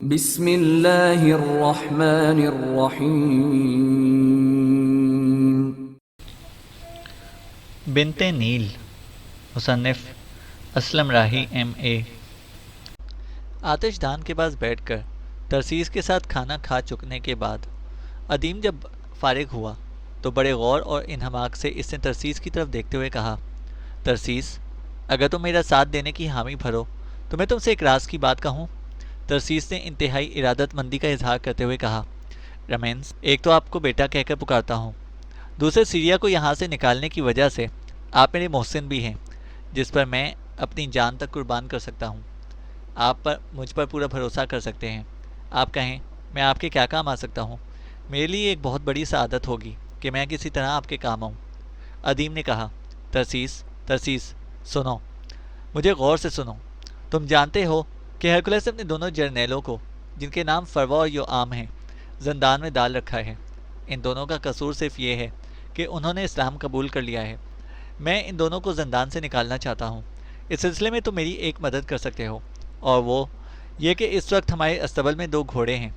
بسم اللہ الرحمن الرحیم۔ بنت نیل، مصنف اسلم راہی MA۔ آتش دان کے پاس بیٹھ کر ترسیس کے ساتھ کھانا کھا چکنے کے بعد ادیم جب فارغ ہوا تو بڑے غور اور انہماک سے اس نے ترسیس کی طرف دیکھتے ہوئے کہا، ترسیس، اگر تم میرا ساتھ دینے کی حامی بھرو تو میں تم سے ایک راز کی بات کہوں۔ ترسیس نے انتہائی ارادت مندی کا اظہار کرتے ہوئے کہا، رمینس، ایک تو آپ کو بیٹا کہہ کر پکارتا ہوں، دوسرے سیریا کو یہاں سے نکالنے کی وجہ سے آپ میرے محسن بھی ہیں جس پر میں اپنی جان تک قربان کر سکتا ہوں۔ آپ مجھ پر پورا بھروسہ کر سکتے ہیں۔ آپ کہیں میں آپ کے کیا کام آ سکتا ہوں؟ میرے لیے ایک بہت بڑی سعادت ہوگی کہ میں کسی طرح آپ کے کام آؤں۔ ادیم نے کہا، ترسیس سنو، مجھے غور سے سنو۔ تم جانتے ہو کہ ہرکولس نے اپنے دونوں جرنیلوں کو، جن کے نام فروا اور یوآم ہیں، زندان میں ڈال رکھا ہے۔ ان دونوں کا قصور صرف یہ ہے کہ انہوں نے اسلام قبول کر لیا ہے۔ میں ان دونوں کو زندان سے نکالنا چاہتا ہوں۔ اس سلسلے میں تم میری ایک مدد کر سکتے ہو، اور وہ یہ کہ اس وقت ہمارے استبل میں 2 گھوڑے ہیں،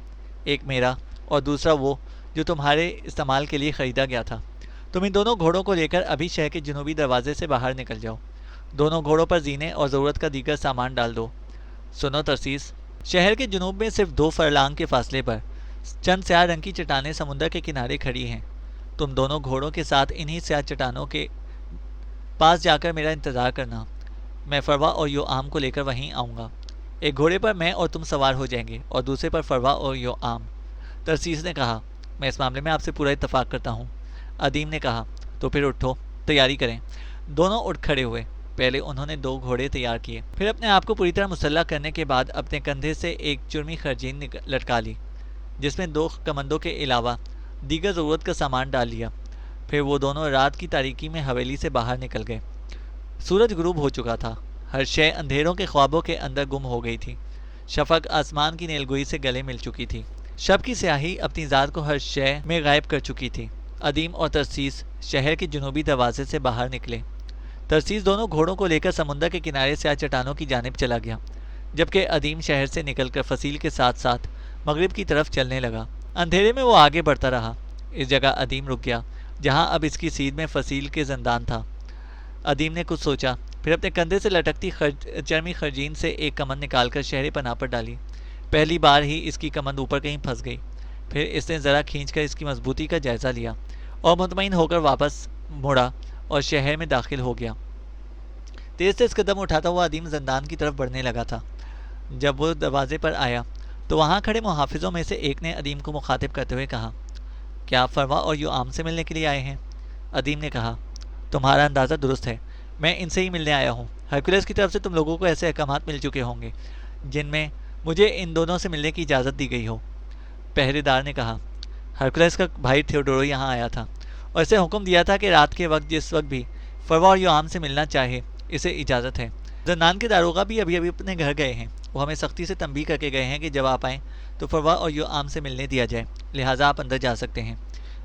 ایک میرا اور دوسرا وہ جو تمہارے استعمال کے لیے خریدا گیا تھا۔ تم ان دونوں گھوڑوں کو لے کر ابھی شہر کے جنوبی دروازے سے باہر نکل جاؤ۔ دونوں گھوڑوں پر زینے اور ضرورت کا دیگر سامان ڈال دو۔ سنو ترسیس، شہر کے جنوب میں صرف 2 فرلانگ کے فاصلے پر چند سیاہ رنگ کی چٹانیں سمندر کے کنارے کھڑی ہیں۔ تم دونوں گھوڑوں کے ساتھ انہی سیاہ چٹانوں کے پاس جا کر میرا انتظار کرنا۔ میں فروا اور یوآم کو لے کر وہیں آؤں گا۔ ایک گھوڑے پر میں اور تم سوار ہو جائیں گے اور دوسرے پر فروا اور یوآم۔ ترسیس نے کہا، میں اس معاملے میں آپ سے پورا اتفاق کرتا ہوں۔ ادیم نے کہا، تو پھر اٹھو، تیاری کریں۔ دونوں اٹھ کھڑے ہوئے۔ پہلے انہوں نے 2 گھوڑے تیار کیے، پھر اپنے آپ کو پوری طرح مسلح کرنے کے بعد اپنے کندھے سے ایک چرمی خرجین لٹکا لی، جس میں 2 کمندوں کے علاوہ دیگر ضرورت کا سامان ڈال لیا۔ پھر وہ دونوں رات کی تاریکی میں حویلی سے باہر نکل گئے۔ سورج غروب ہو چکا تھا، ہر شے اندھیروں کے خوابوں کے اندر گم ہو گئی تھی۔ شفق آسمان کی نیلگوئی سے گلے مل چکی تھی۔ شب کی سیاہی اپنی ذات کو ہر شے میں غائب کر چکی تھی۔ ادیم اور ترسیس شہر کے جنوبی دروازے سے باہر نکلے۔ ترسیس دونوں گھوڑوں کو لے کر سمندر کے کنارے سیاہ چٹانوں کی جانب چلا گیا، جبکہ ادیم شہر سے نکل کر فصیل کے ساتھ ساتھ مغرب کی طرف چلنے لگا۔ اندھیرے میں وہ آگے بڑھتا رہا۔ اس جگہ ادیم رک گیا جہاں اب اس کی سیدھ میں فصیل کے زندان تھا۔ ادیم نے کچھ سوچا، پھر اپنے کندھے سے لٹکتی چرمی خرجین سے ایک کمند نکال کر شہر پناہ پر ڈالی۔ پہلی بار ہی اس کی کمند اوپر کہیں پھنس گئی۔ پھر اس نے ذرا کھینچ کر اس کی مضبوطی کا جائزہ لیا اور مطمئن ہو کر واپس مڑا اور شہر میں داخل ہو گیا۔ تیز تیز قدم اٹھاتا ہوا ادیم زندان کی طرف بڑھنے لگا تھا۔ جب وہ دروازے پر آیا تو وہاں کھڑے محافظوں میں سے ایک نے ادیم کو مخاطب کرتے ہوئے کہا، کیا آپ فروا اور یوآم سے ملنے کے لیے آئے ہیں؟ ادیم نے کہا، تمہارا اندازہ درست ہے، میں ان سے ہی ملنے آیا ہوں۔ ہرکولس کی طرف سے تم لوگوں کو ایسے احکامات مل چکے ہوں گے جن میں مجھے ان دونوں سے ملنے کی اجازت دی گئی ہو۔ پہرے دار نے کہا، ہرکولس کا بھائی تھیوڈورو یہاں آیا تھا اور اسے حکم دیا تھا کہ رات کے وقت جس وقت بھی فروا اور یوآم سے ملنا چاہے اسے اجازت ہے۔ زندان کے داروغہ بھی ابھی اپنے گھر گئے ہیں۔ وہ ہمیں سختی سے تنبیہ کر کے گئے ہیں کہ جب آپ آئیں تو فروا اور یوآم سے ملنے دیا جائے، لہٰذا آپ اندر جا سکتے ہیں۔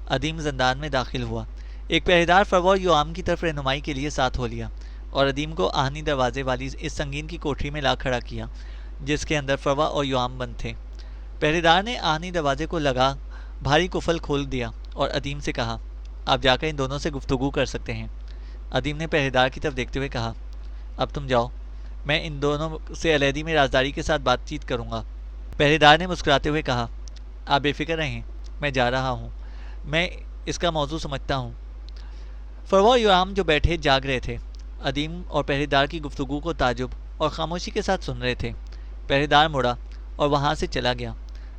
ادیم زندان میں داخل ہوا۔ ایک پہرےدار فروا اور یوآم کی طرف رہنمائی کے لیے ساتھ ہو لیا اور ادیم کو آہنی دروازے والی اس سنگین کی کوٹری میں لا کھڑا کیا جس کے اندر فروا اور یوآم بند تھے۔ پہرےدار نے آہنی دروازے کو لگا بھاری قفل کھول دیا اور ادیم سے کہا، آپ جا کر ان دونوں سے گفتگو کر سکتے ہیں۔ ادیم نے پہرےدار کی طرف دیکھتے ہوئے کہا، اب تم جاؤ، میں ان دونوں سے علیحدگی میں رازداری کے ساتھ بات چیت کروں گا۔ پہرےدار نے مسکراتے ہوئے کہا، آپ بے فکر رہیں، میں جا رہا ہوں، میں اس کا موضوع سمجھتا ہوں۔ فروا اور یوآم جو بیٹھے جاگ رہے تھے، ادیم اور پہرےدار کی گفتگو کو تعجب اور خاموشی کے ساتھ سن رہے تھے۔ پہرےدار مڑا اور وہاں سے چلا گیا۔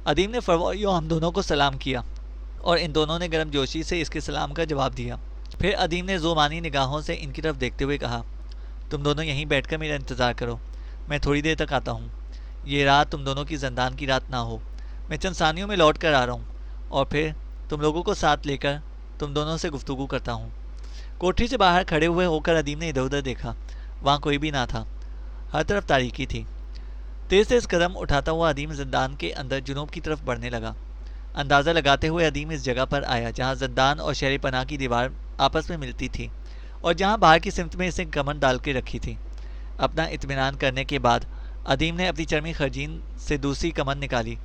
ادیم نے فروا اور یوآم دونوں کو سلام کیا اور ان دونوں نے گرم جوشی سے اس کے سلام کا جواب دیا۔ پھر ادیم نے ذومانی نگاہوں سے ان کی طرف دیکھتے ہوئے کہا، تم دونوں یہیں بیٹھ کر میرا انتظار کرو، میں تھوڑی دیر تک آتا ہوں۔ یہ رات تم دونوں کی زندان کی رات نہ ہو، میں چند ثانیوں میں لوٹ کر آ رہا ہوں اور پھر تم لوگوں کو ساتھ لے کر تم دونوں سے گفتگو کرتا ہوں۔ کوٹری سے باہر کھڑے ہوئے ہو کر ادیم نے ادھر ادھر دیکھا، وہاں کوئی بھی نہ تھا، ہر طرف تاریکی تھی۔ تیز تیز قدم اٹھاتا ہوا ادیم زندان کے اندر جنوب کی طرف بڑھنے لگا۔ اندازہ لگاتے ہوئے ادیم اس جگہ پر آیا جہاں زندان اور شہر پناہ کی دیوار آپس میں ملتی تھی اور جہاں باہر کی سمت میں اس نے کمند ڈال کے رکھی تھی۔ اپنا اطمینان کرنے کے بعد ادیم نے اپنی چرمی خرجین سے دوسری کمند نکالی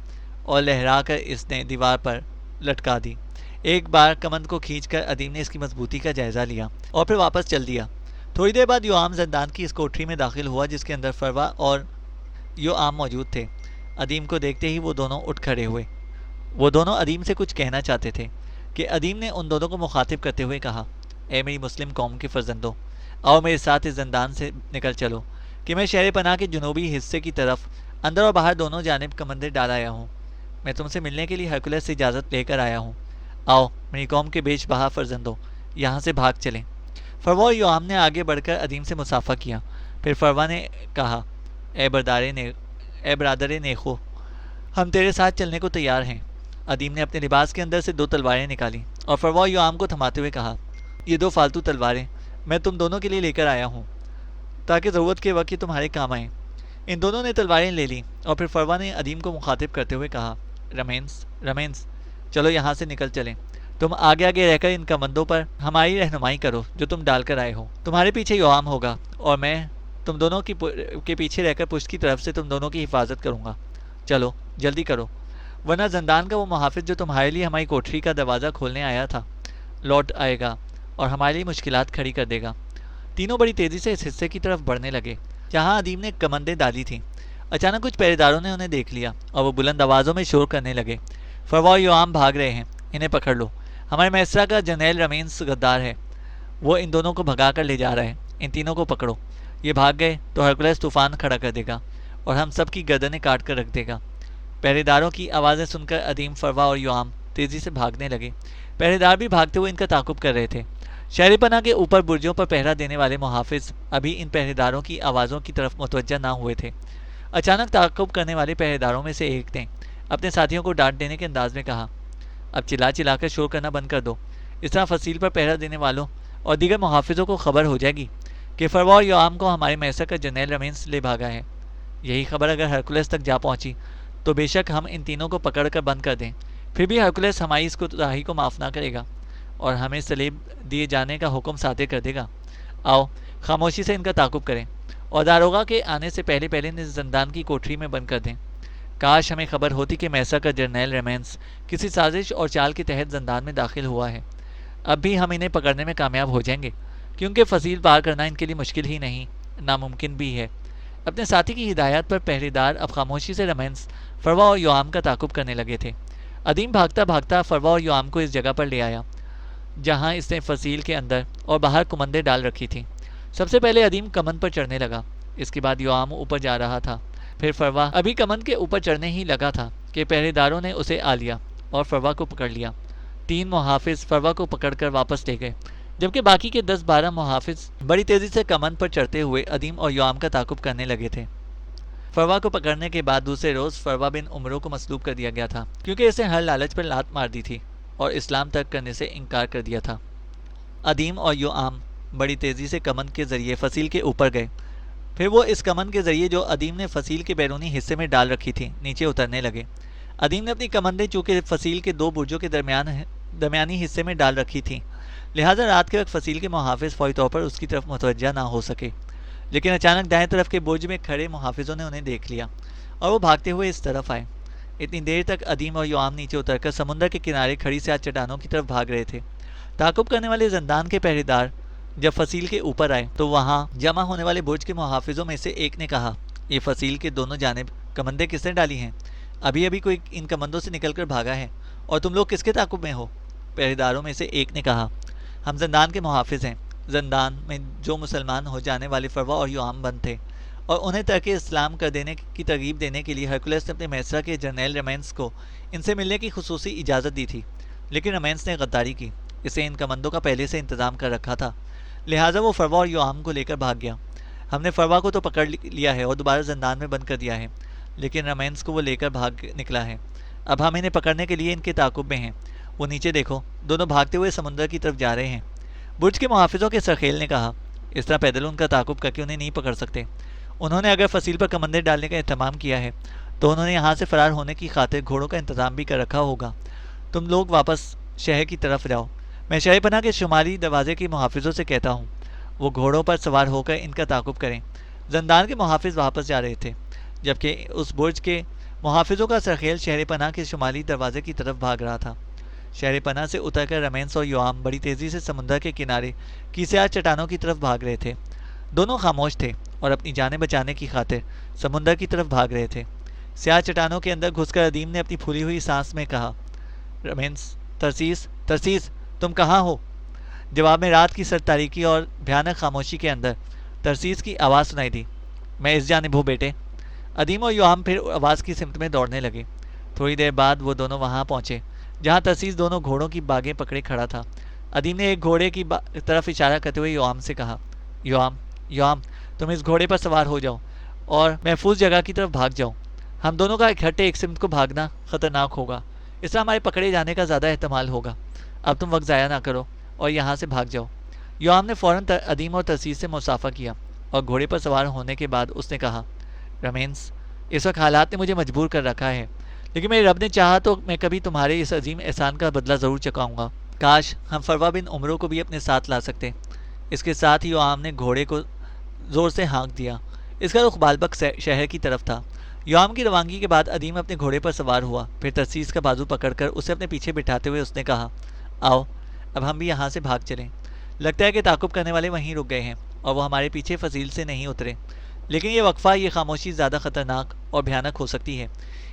اور لہرا کر اس نے دیوار پر لٹکا دی۔ ایک بار کمند کو کھینچ کر ادیم نے اس کی مضبوطی کا جائزہ لیا اور پھر واپس چل دیا۔ تھوڑی دیر بعد یوآم زندان کی اس کوٹری میں داخل ہوا جس کے اندر فروا اور یوآم موجود تھے۔ ادیم کو دیکھتے ہی وہ دونوں اٹھ کھڑے ہوئے۔ وہ دونوں ادیم سے کچھ کہنا چاہتے تھے کہ ادیم نے ان دونوں کو مخاطب کرتے ہوئے کہا، اے میری مسلم قوم کے فرزندوں، آؤ میرے ساتھ اس زندان سے نکل چلو کہ میں شہر پناہ کے جنوبی حصے کی طرف اندر اور باہر دونوں جانب کمندیں ڈال آیا ہوں۔ میں تم سے ملنے کے لیے ہرکولس سے اجازت لے کر آیا ہوں۔ آؤ میری قوم کے بیش بہا فرزندوں، یہاں سے بھاگ چلیں۔ فروا اور یوآم نے آگے بڑھ کر ادیم سے مصافحہ کیا۔ پھر فروا نے کہا، اے برادر نیخو، ہم تیرے ساتھ چلنے کو تیار ہیں۔ ادیم نے اپنے لباس کے اندر سے 2 تلواریں نکالی اور فروا اور یوآم کو تھماتے ہوئے کہا، یہ 2 فالتو تلواریں میں تم دونوں کے لیے لے کر آیا ہوں تاکہ ضرورت کے وقت یہ تمہارے کام آئیں۔ ان دونوں نے تلواریں لے لیں اور پھر فروا نے ادیم کو مخاطب کرتے ہوئے کہا، رمینس چلو یہاں سے نکل چلیں۔ تم آگے آگے رہ کر ان کمندوں پر ہماری رہنمائی کرو جو تم ڈال کر آئے ہو۔ تمہارے پیچھے یوآم ہوگا اور میں تم دونوں کے پیچھے رہ کر پشت کی طرف سے تم دونوں کی حفاظت کروں گا۔ چلو جلدی کرو، ورنہ زندان کا وہ محافظ جو تمہارے لیے ہماری کوٹری کا دروازہ کھولنے آیا تھا لوٹ آئے گا اور ہمارے لیے مشکلات کھڑی کر دے گا۔ تینوں بڑی تیزی سے اس حصے کی طرف بڑھنے لگے جہاں ادیم نے کمندیں ڈالی تھیں۔ اچانک کچھ پہرے داروں نے انہیں دیکھ لیا اور وہ بلند آوازوں میں شور کرنے لگے، فروا اور یوآم بھاگ رہے ہیں، انہیں پکڑ لو۔ ہمارے میسرا کا جرنیل رمینس غدار ہے، وہ ان دونوں کو بھگا کر لے جا رہا ہے، ان تینوں کو پکڑو۔ یہ بھاگ گئے تو ہرکولس طوفان کھڑا کر دے گا اور ہم سب کی گردنیں کاٹ کر رکھ دے گا۔ پہرے داروں کی آوازیں سن کر ادیم، فروا اور یوآم تیزی سے بھاگنے لگے۔ پہرے دار بھی بھاگتے ہوئے ان کا تعاقب کر رہے تھے۔ شہر پناہ کے اوپر برجوں پر پہرا دینے والے محافظ ابھی ان پہرے داروں کی آوازوں کی طرف متوجہ نہ ہوئے تھے۔ اچانک تعاقب کرنے والے پہرے داروں میں سے ایک نے اپنے ساتھیوں کو ڈانٹ دینے کے انداز میں کہا، اب چلا چلا کر شور کرنا بند کر دو، اس طرح فصیل پر پہرا دینے والوں اور دیگر محافظوں کو خبر ہو جائے گی کہ فروا اور یوآم کو ہمارے میسر کا جرنیل رمینس لے بھاگا ہے۔ یہی خبر اگر ہرکولس تک جا پہنچی تو بے شک ہم ان تینوں کو پکڑ کر بند کر دیں، پھر بھی ہرکولس ہماری اس کوتاہی کو معاف نہ کرے گا اور ہمیں صلیب دیے جانے کا حکم صادر کر دے گا۔ آؤ خاموشی سے ان کا تعاقب کریں اور داروغہ کے آنے سے پہلے انہیں زندان کی کوٹری میں بند کر دیں۔ کاش ہمیں خبر ہوتی کہ میسر کا جرنیل رمینس کسی سازش اور چال کے تحت زندان میں داخل ہوا ہے۔ اب بھی ہم انہیں پکڑنے میں کامیاب ہو جائیں گے، کیونکہ فصیل پار کرنا ان کے لیے مشکل ہی نہیں ناممکن بھی ہے۔ اپنے ساتھی کی ہدایت پر پہرے دار اب خاموشی سے رمینس، فروا اور یوآم کا تعاقب کرنے لگے تھے۔ ادیم بھاگتا بھاگتا فروا اور یوآم کو اس جگہ پر لے آیا جہاں اس نے فصیل کے اندر اور باہر کمندیں ڈال رکھی تھیں۔ سب سے پہلے ادیم کمند پر چڑھنے لگا، اس کے بعد یوآم اوپر جا رہا تھا، پھر فروا ابھی کمند کے اوپر چڑھنے ہی لگا تھا کہ پہرے داروں نے اسے آ لیا اور فروا کو پکڑ لیا۔ 3 محافظ فروا کو پکڑ کر واپس لے گئے، جبکہ باقی کے 10-12 محافظ بڑی تیزی سے کمند پر چڑھتے ہوئے ادیم اور یوآم کا تعاقب کرنے لگے تھے۔ فروا کو پکڑنے کے بعد دوسرے روز فروا بن عمرو کو مصلوب کر دیا گیا تھا، کیونکہ اسے ہر لالچ پر لات مار دی تھی اور اسلام ترک کرنے سے انکار کر دیا تھا۔ ادیم اور یوآم بڑی تیزی سے کمند کے ذریعے فصیل کے اوپر گئے، پھر وہ اس کمند کے ذریعے جو ادیم نے فصیل کے بیرونی حصے میں ڈال رکھی تھی نیچے اترنے لگے۔ ادیم نے اپنی کمندیں چونکہ فصیل کے 2 برجوں کے درمیانی حصے میں ڈال رکھی تھیں، لہٰذا رات کے وقت فصیل کے محافظ فوری طور پر اس کی طرف متوجہ نہ ہو سکے۔ لیکن اچانک دائیں طرف کے برج میں کھڑے محافظوں نے انہیں دیکھ لیا اور وہ بھاگتے ہوئے اس طرف آئے۔ اتنی دیر تک ادیم اور یوآم نیچے اتر کر سمندر کے کنارے کھڑی سیاہ چٹانوں کی طرف بھاگ رہے تھے۔ تعاقب کرنے والے زندان کے پہرے دار جب فصیل کے اوپر آئے تو وہاں جمع ہونے والے برج کے محافظوں میں سے ایک نے کہا، یہ فصیل کے دونوں جانب کمندیں کس نے ڈالی ہیں؟ ابھی کوئی ان کمندوں سے نکل کر بھاگا ہے اور تم لوگ کس کے تعاقب میں ہو؟ پہرے داروں میں سے ایک نے کہا، ہم زندان کے محافظ ہیں۔ زندان میں جو مسلمان ہو جانے والے فروا اور یوآم بند تھے اور انہیں ترک اسلام کر دینے کی ترغیب دینے کے لیے ہرکولس نے اپنے میسرا کے جرنیل رمینس کو ان سے ملنے کی خصوصی اجازت دی تھی، لیکن رمینس نے غداری کی، اسے ان کمندوں کا پہلے سے انتظام کر رکھا تھا، لہٰذا وہ فروا اور یوآم کو لے کر بھاگ گیا۔ ہم نے فروا کو تو پکڑ لیا ہے اور دوبارہ زندان میں بند کر دیا ہے، لیکن رمینس کو وہ لے کر بھاگ نکلا ہے۔ اب ہم انہیں پکڑنے کے لیے ان کے تعاقب میں ہیں۔ وہ نیچے دیکھو، دونوں بھاگتے ہوئے سمندر کی طرف جا رہے ہیں۔ برج کے محافظوں کے سرخیل نے کہا، اس طرح پیدل ان کا تعاقب کر کے انہیں نہیں پکڑ سکتے۔ انہوں نے اگر فصیل پر کمندیں ڈالنے کا اہتمام کیا ہے تو انہوں نے یہاں سے فرار ہونے کی خاطر گھوڑوں کا انتظام بھی کر رکھا ہوگا۔ تم لوگ واپس شہر کی طرف جاؤ، میں شہر پناہ کے شمالی دروازے کے محافظوں سے کہتا ہوں وہ گھوڑوں پر سوار ہو کر ان کا تعاقب کریں۔ زندان کے محافظ واپس جا رہے تھے۔ جبکہ اس برج کے محافظوں کا سرخیل شہر پناہ کے شمالی دروازے کی طرف بھاگ رہا تھا۔ شہر پناہ سے اتر کر رمینس اور یوام بڑی تیزی سے سمندر کے کنارے کی سیاہ چٹانوں کی طرف بھاگ رہے تھے۔ دونوں خاموش تھے اور اپنی جانیں بچانے کی خاطر سمندر کی طرف بھاگ رہے تھے۔ سیاہ چٹانوں کے اندر گھس کر ادیم نے اپنی پھولی ہوئی سانس میں کہا، رمینس، ترسیس، ترسیس، تم کہاں ہو؟ جواب میں رات کی سر تاریکی اور بھیانک خاموشی کے اندر ترسیس کی آواز سنائی دی، میں اس جانب ہوں بیٹے۔ ادیم اور یوام پھر آواز کی سمت میں دوڑنے لگے۔ تھوڑی دیر بعد وہ دونوں وہاں پہنچے جہاں ترسیس دونوں گھوڑوں کی باگیں پکڑے کھڑا تھا۔ ادیم نے ایک گھوڑے کی طرف اشارہ کرتے ہوئے یوام سے کہا، یوام، یوام، تم اس گھوڑے پر سوار ہو جاؤ اور محفوظ جگہ کی طرف بھاگ جاؤ۔ ہم دونوں کا اکٹھے ایک سمت کو بھاگنا خطرناک ہوگا، اس طرح ہمارے پکڑے جانے کا زیادہ احتمال ہوگا۔ اب تم وقت ضائع نہ کرو اور یہاں سے بھاگ جاؤ۔ یوام نے فوراً ادیم اور ترسیس سے مصافحہ کیا اور گھوڑے پر سوار ہونے کے بعد اس نے کہا، رمینس، اس وقت حالات نے مجھے مجبور کر رکھا ہے، لیکن میرے رب نے چاہا تو میں کبھی تمہارے اس عظیم احسان کا بدلہ ضرور چکاؤں گا۔ کاش ہم فروہ بن عمرو کو بھی اپنے ساتھ لا سکتے۔ اس کے ساتھ ہی یوام نے گھوڑے کو زور سے ہانک دیا۔ اس کا رخ بالبک شہر کی طرف تھا۔ یوام کی روانگی کے بعد ادیم اپنے گھوڑے پر سوار ہوا، پھر ترسیس کا بازو پکڑ کر اسے اپنے پیچھے بٹھاتے ہوئے اس نے کہا، آؤ اب ہم بھی یہاں سے بھاگ چلیں۔ لگتا ہے کہ تعاقب کرنے والے وہیں رک گئے ہیں اور وہ ہمارے پیچھے فضیل سے نہیں اترے، لیکن یہ وقفہ، یہ خاموشی زیادہ خطرناک اور بھیانک ہو سکتی ہے،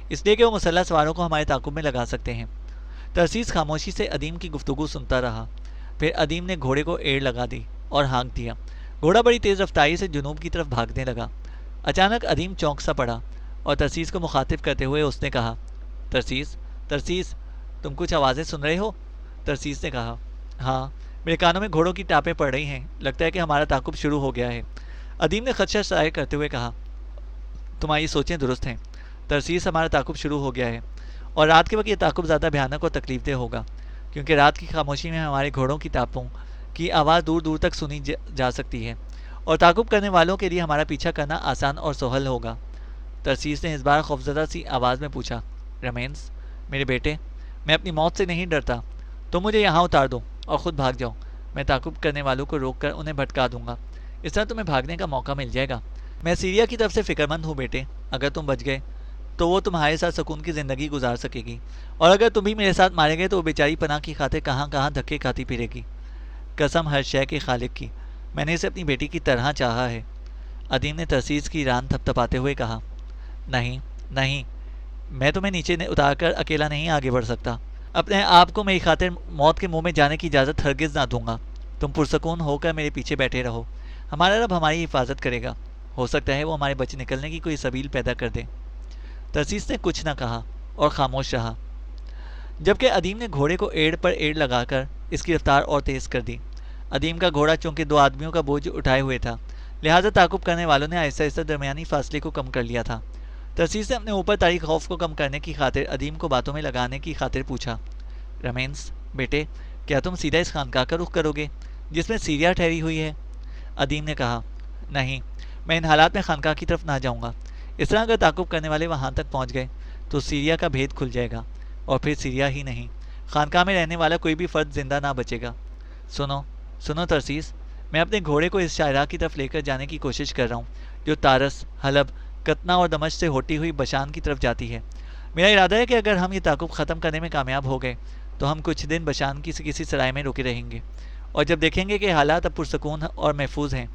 اس لیے کہ وہ مسلح سواروں کو ہمارے تعاقب میں لگا سکتے ہیں۔ ترسیس خاموشی سے ادیم کی گفتگو سنتا رہا۔ پھر ادیم نے گھوڑے کو ایڑ لگا دی اور ہانک دیا۔ گھوڑا بڑی تیز رفتاری سے جنوب کی طرف بھاگنے لگا۔ اچانک ادیم چونک سا پڑا اور ترسیس کو مخاطب کرتے ہوئے اس نے کہا، ترسیس، ترسیس، تم کچھ آوازیں سن رہے ہو؟ ترسیس نے کہا، ہاں، میرے کانوں میں گھوڑوں کی ٹاپیں پڑ رہی ہیں، لگتا ہے کہ ہمارا تعاقب شروع ہو گیا ہے۔ ادیم نے خدشہ ظاہر کرتے ہوئے کہا، تمہاری سوچیں درست ہیں ترسیس، ہمارا تعاقب شروع ہو گیا ہے، اور رات کے وقت یہ تعاقب زیادہ بھیانک اور تکلیف دہ ہوگا، کیونکہ رات کی خاموشی میں ہمارے گھوڑوں کی ٹاپوں کی آواز دور دور تک سنی جا سکتی ہے، اور تعاقب کرنے والوں کے لیے ہمارا پیچھا کرنا آسان اور سہل ہوگا۔ ترسیس نے اس بار خوفزدہ سی آواز میں پوچھا، رمینس، میرے بیٹے، میں اپنی موت سے نہیں ڈرتا، تم مجھے یہاں اتار دو اور خود بھاگ جاؤ، میں تعاقب کرنے والوں کو روک کر انہیں بھٹکا دوں گا، اس طرح تمہیں بھاگنے کا موقع مل جائے گا۔ میں سیریا کی طرف سے فکر مند ہوں بیٹے، اگر تم بچ گئے تو وہ تمہارے ساتھ سکون کی زندگی گزار سکے گی، اور اگر تم بھی میرے ساتھ مارے گئے تو وہ بیچاری پناہ کی خاطر کہاں کہاں دھکے کھاتی پھرے گی۔ قسم ہر شے کے خالق کی، میں نے اسے اپنی بیٹی کی طرح چاہا ہے۔ ادیم نے ترسیس کی ران تھپ تھپاتے ہوئے کہا، نہیں نہیں، میں تمہیں نیچے اتار کر اکیلا نہیں آگے بڑھ سکتا، اپنے آپ کو میری خاطر موت کے منہ میں جانے کی اجازت ہرگز نہ دوں گا۔ تم پرسکون ہو کر میرے پیچھے بیٹھے رہو، ہمارا رب ہماری حفاظت کرے گا، ہو سکتا ہے وہ ہمارے بچ نکلنے کی کوئی سبیل پیدا کر دے۔ ترسیس نے کچھ نہ کہا اور خاموش رہا، جبکہ ادیم نے گھوڑے کو ایڑ پر ایڑ لگا کر اس کی رفتار اور تیز کر دی۔ ادیم کا گھوڑا چونکہ دو آدمیوں کا بوجھ اٹھائے ہوئے تھا، لہٰذا تعاقب کرنے والوں نے آہستہ آہستہ درمیانی فاصلے کو کم کر لیا تھا۔ ترسیس نے اپنے اوپر طاری خوف کو کم کرنے کی خاطر ادیم کو باتوں میں لگانے کی خاطر پوچھا، رمینس بیٹے، کیا تم سیدھا اس خانقاہ کا رخ کرو گے جس میں سیریا ٹھہری ہوئی ہے؟ ادیم نے کہا، نہیں، میں ان حالات میں خانقاہ کی طرف نہ جاؤں گا، اس طرح اگر تعاقب کرنے والے وہاں تک پہنچ گئے تو سیریا کا بھید کھل جائے گا، اور پھر سیریا ہی نہیں، خانقاہ میں رہنے والا کوئی بھی فرد زندہ نہ بچے گا۔ سنو سنو ترسیس، میں اپنے گھوڑے کو اس شاہراہ کی طرف لے کر جانے کی کوشش کر رہا ہوں جو تارس، حلب، کتنا اور دمشق سے ہوتی ہوئی بشان کی طرف جاتی ہے۔ میرا ارادہ ہے کہ اگر ہم یہ تعاقب ختم کرنے میں کامیاب ہو گئے تو ہم کچھ دن بشان کی کسی سرائے میں رکے رہیں گے، اور جب دیکھیں گے کہ حالات اب پرسکون اور محفوظ ہیں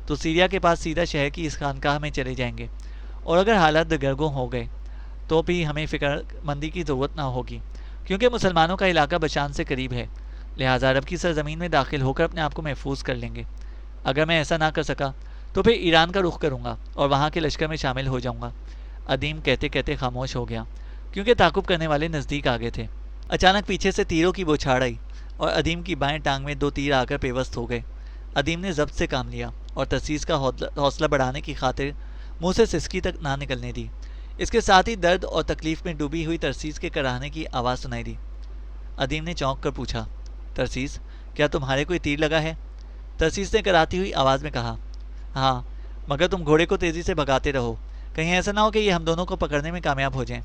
تو سیریا کے پاس سیدھا شہر کی اس خانقاہ میں چلے جائیں گے، اور اگر حالات دگرگوں ہو گئے تو بھی ہمیں فکر مندی کی ضرورت نہ ہوگی، کیونکہ مسلمانوں کا علاقہ بشان سے قریب ہے، لہٰذا عرب کی سرزمین میں داخل ہو کر اپنے آپ کو محفوظ کر لیں گے۔ اگر میں ایسا نہ کر سکا تو پھر ایران کا رخ کروں گا اور وہاں کے لشکر میں شامل ہو جاؤں گا۔ ادیم کہتے کہتے خاموش ہو گیا، کیونکہ تعاقب کرنے والے نزدیک آ گئے تھے۔ اچانک پیچھے سے تیروں کی بوچھاڑ آئی اور ادیم کی بائیں ٹانگ میں دو تیر آ کر پیوست ہو گئے۔ ادیم نے ضبط سے کام لیا اور ترسیس کا حوصلہ بڑھانے کی خاطر منہ سے سسکی تک نہ نکلنے دی۔ اس کے ساتھ ہی درد اور تکلیف میں ڈوبی ہوئی ترسیس کے کراہنے کی آواز سنائی دی۔ ادیم نے چونک کر پوچھا، ترسیس، کیا تمہارے کوئی تیر لگا ہے؟ ترسیس نے کراتی ہوئی آواز میں کہا، ہاں، مگر تم گھوڑے کو تیزی سے بھگاتے رہو، کہیں ایسا نہ ہو کہ یہ ہم دونوں کو پکڑنے میں کامیاب ہو جائیں۔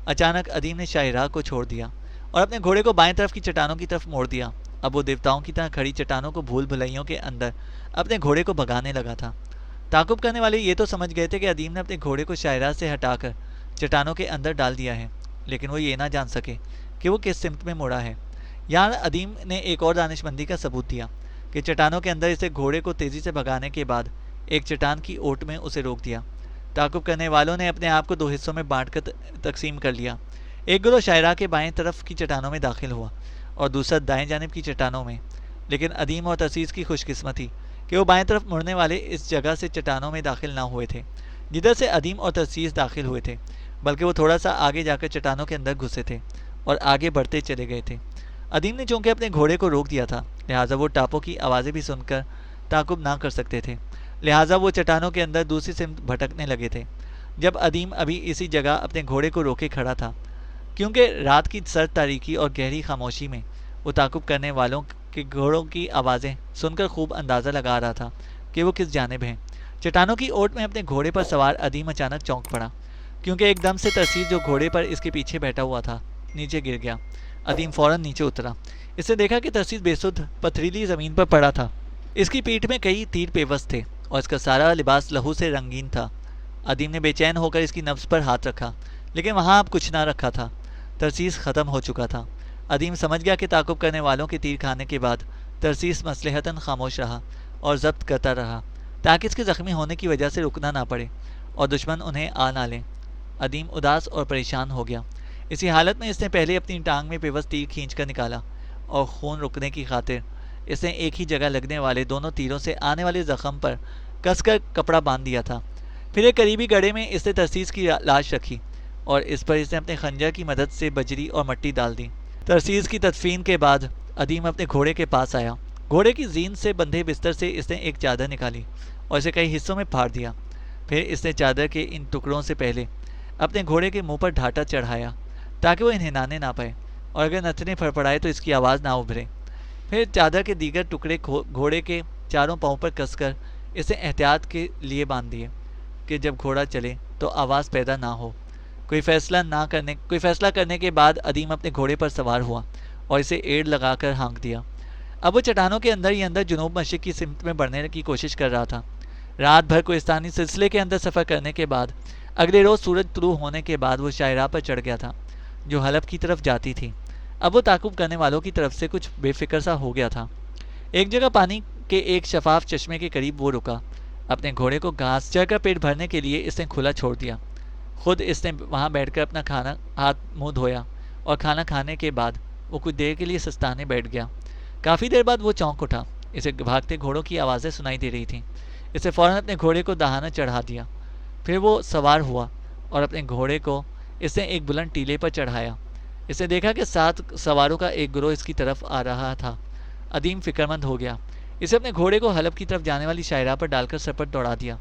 اچانک ادیم نے شاہراہ کو چھوڑ دیا اور اپنے گھوڑے کو بائیں طرف کی چٹانوں کی طرف موڑ دیا۔ اب وہ دیوتاؤں کی طرح کھڑی چٹانوں کو بھول بھلائیوں کے اندر اپنے گھوڑے کو بھگانے لگا تھا۔ تعقب کرنے والے یہ تو سمجھ گئے تھے کہ ادیم نے اپنے گھوڑے کو شاہراہ سے ہٹا کر چٹانوں کے اندر ڈال دیا ہے، لیکن وہ یہ نہ جان سکے کہ وہ کس سمت میں مڑا ہے۔ یہاں ادیم نے ایک اور دانشمندی کا ثبوت دیا کہ چٹانوں کے اندر اسے گھوڑے کو تیزی سے بھگانے کے بعد ایک چٹان کی اوٹ میں اسے روک دیا۔ تعقب کرنے والوں نے اپنے آپ کو دو حصوں میں بانٹ کر تقسیم کر لیا۔ ایک گروہ شاہراہ کے بائیں طرف کی چٹانوں میں داخل ہوا اور دوسرا دائیں جانب کی چٹانوں میں، لیکن ادیم اور ترسیس کی خوش قسمتی کہ وہ بائیں طرف مڑنے والے اس جگہ سے چٹانوں میں داخل نہ ہوئے تھے جدھر سے ادیم اور ترسیس داخل ہوئے تھے، بلکہ وہ تھوڑا سا آگے جا کر چٹانوں کے اندر گھسے تھے اور آگے بڑھتے چلے گئے تھے۔ ادیم نے چونکہ اپنے گھوڑے کو روک دیا تھا، لہٰذا وہ ٹاپوں کی آوازیں بھی سن کر تعقب نہ کر سکتے تھے، لہٰذا وہ چٹانوں کے اندر دوسری سمت بھٹکنے لگے تھے۔ جب ادیم ابھی اسی جگہ اپنے گھوڑے کو روکے کھڑا تھا، کیونکہ رات کی سرد تاریکی اور گہری خاموشی میں وہ تعقب کرنے والوں کے گھوڑوں کی آوازیں سن کر خوب اندازہ لگا رہا تھا کہ وہ کس جانب ہیں۔ چٹانوں کی اوٹ میں اپنے گھوڑے پر سوار ادیم اچانک چونک پڑا، کیونکہ ایک دم سے ترسیس جو گھوڑے پر اس کے پیچھے بیٹھا ہوا تھا نیچے گر گیا۔ ادیم فوراً نیچے اترا۔ اس نے دیکھا کہ ترسیس بے سدھ پتھریلی زمین پر پڑا تھا۔ اس کی پیٹھ میں کئی تیر پیوست تھے اور اس کا سارا لباس لہو سے رنگین تھا۔ ادیم نے بے چین ہو کر اس کی نبض پر ہاتھ رکھا، لیکن وہاں اب کچھ نہ رکھا تھا۔ ترسیس ختم ہو چکا تھا۔ ادیم سمجھ گیا کہ تعقب کرنے والوں کے تیر کھانے کے بعد ترسیس مصلحتاً خاموش رہا اور ضبط کرتا رہا تاکہ اس کے زخمی ہونے کی وجہ سے رکنا نہ پڑے اور دشمن انہیں آ نہ لیں۔ ادیم اداس اور پریشان ہو گیا۔ اسی حالت میں اس نے پہلے اپنی ٹانگ میں پیوست تیر کھینچ کر نکالا اور خون رکنے کی خاطر اس نے ایک ہی جگہ لگنے والے دونوں تیروں سے آنے والے زخم پر کس کر کپڑا باندھ دیا تھا۔ پھر ایک قریبی گڑھے میں اس نے ترسیس کی لاش رکھی اور اس پر اس نے اپنے خنجر کی مدد سے بجری اور مٹی ڈال دی۔ ترسیس کی تدفین کے بعد ادیم اپنے گھوڑے کے پاس آیا۔ گھوڑے کی زین سے بندھے بستر سے اس نے ایک چادر نکالی اور اسے کئی حصوں میں پھاڑ دیا۔ پھر اس نے چادر کے ان ٹکڑوں سے پہلے اپنے گھوڑے کے منہ پر ڈھاٹا چڑھایا تاکہ وہ انہنانے نہ پائے اور اگر نتنے پھڑپڑائے تو اس کی آواز نہ ابھرے۔ پھر چادر کے دیگر ٹکڑے گھوڑے کے چاروں پاؤں پر کس کر اسے احتیاط کے لیے باندھ دیے کہ جب گھوڑا چلے تو آواز پیدا نہ ہو۔ کوئی فیصلہ کرنے کے بعد ادیم اپنے گھوڑے پر سوار ہوا اور اسے ایڑ لگا کر ہانک دیا۔ اب وہ چٹانوں کے اندر ہی اندر جنوب مشرق کی سمت میں بڑھنے کی کوشش کر رہا تھا۔ رات بھر کوہستانی سلسلے کے اندر سفر کرنے کے بعد اگلے روز سورج طلوع ہونے کے بعد وہ شاہراہ پر چڑھ گیا تھا جو حلب کی طرف جاتی تھی۔ اب وہ تعقب کرنے والوں کی طرف سے کچھ بے فکر سا ہو گیا تھا۔ ایک جگہ پانی کے ایک شفاف چشمے کے قریب وہ رکا۔ اپنے گھوڑے کو گھاس چر کر پیٹ بھرنے کے لیے اس نے کھلا چھوڑ دیا۔ خود اس نے وہاں بیٹھ کر اپنا ہاتھ منہ دھویا اور کھانا کھانے کے بعد وہ کچھ دیر کے لیے سستانے بیٹھ گیا۔ کافی دیر بعد وہ چونک اٹھا۔ اسے بھاگتے گھوڑوں کی آوازیں سنائی دے رہی تھیں۔ اسے فوراً اپنے گھوڑے کو دہانا چڑھا دیا۔ پھر وہ سوار ہوا اور اپنے گھوڑے کو اس نے ایک بلند ٹیلے پر چڑھایا۔ اس نے دیکھا کہ 7 سواروں کا ایک گروہ اس کی طرف آ رہا تھا۔ ادیم فکرمند ہو گیا۔ اسے اپنے گھوڑے کو حلب کی طرف جانے والی شاہراہ پر ڈال کر سر پر دوڑا دیا۔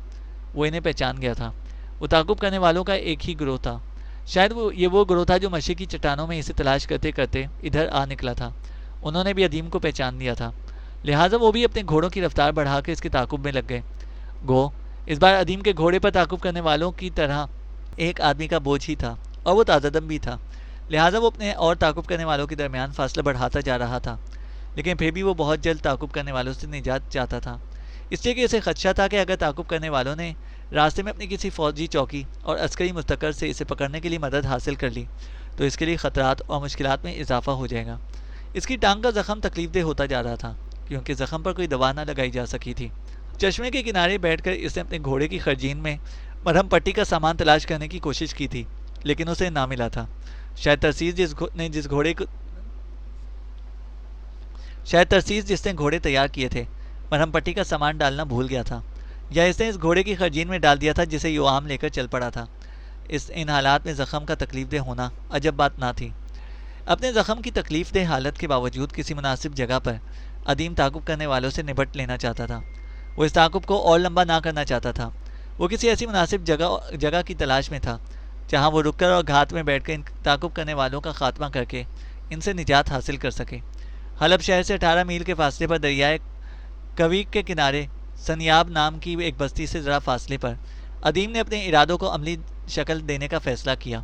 وہ انہیں پہچان گیا تھا۔ وہ تعقب کرنے والوں کا ایک ہی گروہ تھا۔ شاید یہ وہ گروہ تھا جو مشرق کی چٹانوں میں اسے تلاش کرتے کرتے ادھر آ نکلا تھا۔ انہوں نے بھی ادیم کو پہچان لیا تھا، لہٰذا وہ بھی اپنے گھوڑوں کی رفتار بڑھا کے اس کے تعقب میں لگ گئے۔ گو اس بار ادیم کے گھوڑے پر تعقب کرنے والوں کی طرح ایک آدمی کا بوجھ ہی تھا اور وہ تازہ دم بھی تھا، لہٰذا وہ اپنے اور تعقب کرنے والوں کے درمیان فاصلہ بڑھاتا جا رہا تھا، لیکن پھر بھی وہ بہت جلد تعقب کرنے والوں سے نجات چاہتا تھا، اس لیے کہ اسے خدشہ تھا کہ اگر تعقب کرنے والوں نے راستے میں اپنی کسی فوجی چوکی اور عسکری مستقر سے اسے پکڑنے کے لیے مدد حاصل کر لی تو اس کے لیے خطرات اور مشکلات میں اضافہ ہو جائے گا۔ اس کی ٹانگ کا زخم تکلیف دہ ہوتا جا رہا تھا کیونکہ زخم پر کوئی دوا نہ لگائی جا سکی تھی۔ چشمے کے کنارے بیٹھ کر اس نے اپنے گھوڑے کی خرجین میں مرہم پٹی کا سامان تلاش کرنے کی کوشش کی تھی، لیکن اسے نہ ملا تھا۔ شاید ترسیس جس نے گھوڑے تیار کیے تھے مرہم پٹی کا سامان ڈالنا بھول گیا تھا، یا اس نے اس گھوڑے کی خرجین میں ڈال دیا تھا جسے یوام لے کر چل پڑا تھا۔ ان حالات میں زخم کا تکلیف دہ ہونا عجب بات نہ تھی۔ اپنے زخم کی تکلیف دہ حالت کے باوجود کسی مناسب جگہ پر ادیم تعقب کرنے والوں سے نبٹ لینا چاہتا تھا۔ وہ اس تعقب کو اور لمبا نہ کرنا چاہتا تھا۔ وہ کسی ایسی مناسب جگہ کی تلاش میں تھا جہاں وہ رک کر اور گھات میں بیٹھ کر ان تعقب کرنے والوں کا خاتمہ کر کے ان سے نجات حاصل کر سکے۔ حلب شہر سے 18 میل کے فاصلے پر دریائے کویق کے کنارے سنیاب نام کی ایک بستی سے ذرا فاصلے پر ادیم نے اپنے ارادوں کو عملی شکل دینے کا فیصلہ کیا۔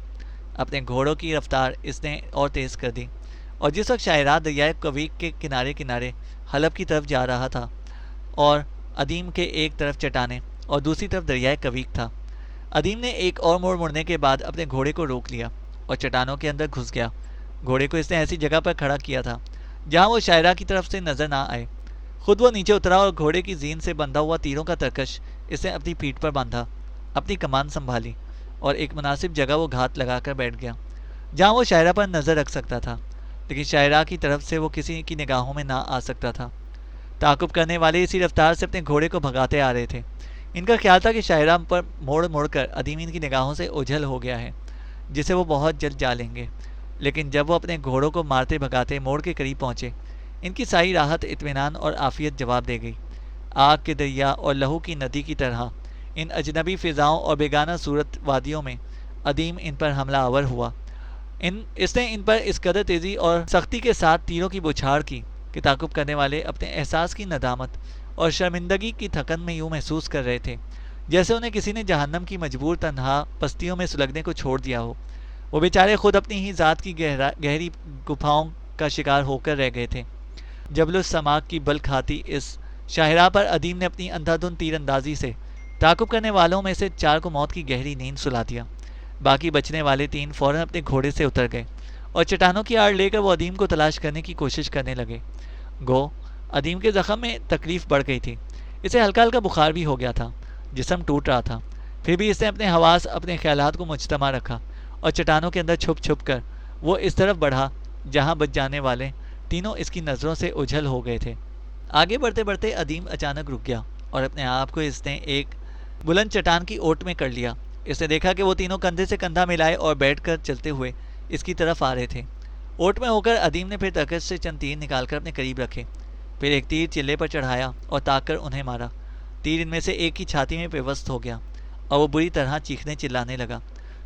اپنے گھوڑوں کی رفتار اس نے اور تیز کر دی اور جس وقت شاہراہ دریائے کویق کے کنارے حلب کی طرف جا رہا تھا اور ادیم کے ایک طرف چٹانیں اور دوسری طرف دریائے کویک تھا۔ ادیم نے ایک اور موڑ مڑنے کے بعد اپنے گھوڑے کو روک لیا اور چٹانوں کے اندر گھس گیا۔ گھوڑے کو اس نے ایسی جگہ پر کھڑا کیا تھا جہاں وہ شاعرہ کی طرف سے نظر نہ آئے۔ خود وہ نیچے اترا اور گھوڑے کی زین سے بندھا ہوا تیروں کا ترکش اس نے اپنی پیٹھ پر باندھا، اپنی کمان سنبھالی اور ایک مناسب جگہ وہ گھات لگا کر بیٹھ گیا جہاں وہ شاعرہ پر نظر رکھ سکتا تھا، لیکن شاعرہ کی طرف سے وہ کسی کی نگاہوں میں نہ آ سکتا تھا۔ تعاقب کرنے والے اسی رفتار سے اپنے گھوڑے کو بھگاتے آ رہے تھے۔ ان کا خیال تھا کہ شاعرہ پر موڑ موڑ کر ادیم ان کی نگاہوں سے اوجھل ہو گیا ہے، جسے وہ بہت جلد جا لیں گے، لیکن جب وہ اپنے گھوڑوں کو مارتے بھگاتے موڑ کے قریب پہنچے، ان کی ساری راحت، اطمینان اور عافیت جواب دے گئی۔ آگ کے دریا اور لہو کی ندی کی طرح ان اجنبی فضاؤں اور بیگانہ صورت وادیوں میں ادیم ان پر حملہ آور ہوا۔ اس نے ان پر اس قدر تیزی اور سختی کے ساتھ تیروں کی بوچھاڑ کی کہ تعاقب کرنے والے اپنے احساس کی ندامت اور شرمندگی کی تھکن میں یوں محسوس کر رہے تھے جیسے انہیں کسی نے جہنم کی مجبور تنہا پستیوں میں سلگنے کو چھوڑ دیا ہو۔ وہ بیچارے خود اپنی ہی ذات کی گہری گپھاؤں کا شکار ہو کر رہ گئے تھے۔ جبل السماک کی بل کھاتی اس شاہراہ پر ادیم نے اپنی اندھا دھند تیر اندازی سے تعاقب کرنے والوں میں سے 4 کو موت کی گہری نیند سلا دیا۔ باقی بچنے والے 3 فوراً اپنے گھوڑے سے اتر گئے اور چٹانوں کی آڑ لے کر وہ ادیم کو تلاش کرنے کی کوشش کرنے لگے۔ گو ادیم کے زخم میں تکلیف بڑھ گئی تھی، اسے ہلکا ہلکا بخار بھی ہو گیا تھا، جسم ٹوٹ رہا تھا، پھر بھی اس نے اپنے حواس، اپنے خیالات کو مجتمع رکھا اور چٹانوں کے اندر چھپ چھپ کر وہ اس طرف بڑھا جہاں بچ جانے والے تینوں اس کی نظروں سے اوجھل ہو گئے تھے۔ آگے بڑھتے بڑھتے ادیم اچانک رک گیا اور اپنے آپ کو اس نے ایک بلند چٹان کی اوٹ میں کر لیا۔ اس نے دیکھا کہ وہ تینوں کندھے سے کندھا ملائے اور بیٹھ کر چلتے ہوئے اس کی طرف آ رہے تھے۔ اوٹ میں ہو کر ادیم نے پھر ترکش سے چند تیر نکال کر اپنے قریب رکھے، پھر ایک تیر چلے پر چڑھایا اور تاک کر انہیں مارا۔ تیر ان میں سے ایک کی چھاتی میں پیوست ہو گیا اور وہ بری طرح چیخنے چلانے لگا۔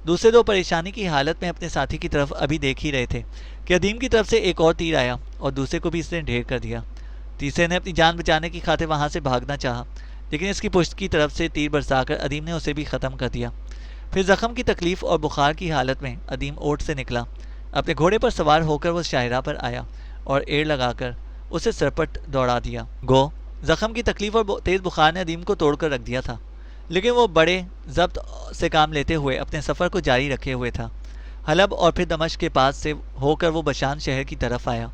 دوسرے 2 پریشانی کی حالت میں اپنے ساتھی کی طرف ابھی دیکھ ہی رہے تھے کہ ادیم کی طرف سے ایک اور تیر آیا اور دوسرے کو بھی اس نے ڈھیر کر دیا۔ تیسرے نے اپنی جان بچانے کی خاطر وہاں سے بھاگنا چاہا، لیکن اس کی پشت کی طرف سے تیر برسا کر ادیم نے اسے بھی ختم کر دیا۔ پھر زخم کی تکلیف اور بخار کی حالت میں ادیم اوٹ سے نکلا، اپنے گھوڑے پر سوار ہو کر وہ شاہراہ پر آیا اور ایڑ لگا کر اسے سرپٹ دوڑا دیا۔ گو زخم کی تکلیف اور تیز بخار نے ادیم کو توڑ کر رکھ دیا تھا، لیکن وہ بڑے ضبط سے کام لیتے ہوئے اپنے سفر کو جاری رکھے ہوئے تھا۔ حلب اور پھر دمشق کے پاس سے ہو کر وہ بشان شہر کی طرف آیا۔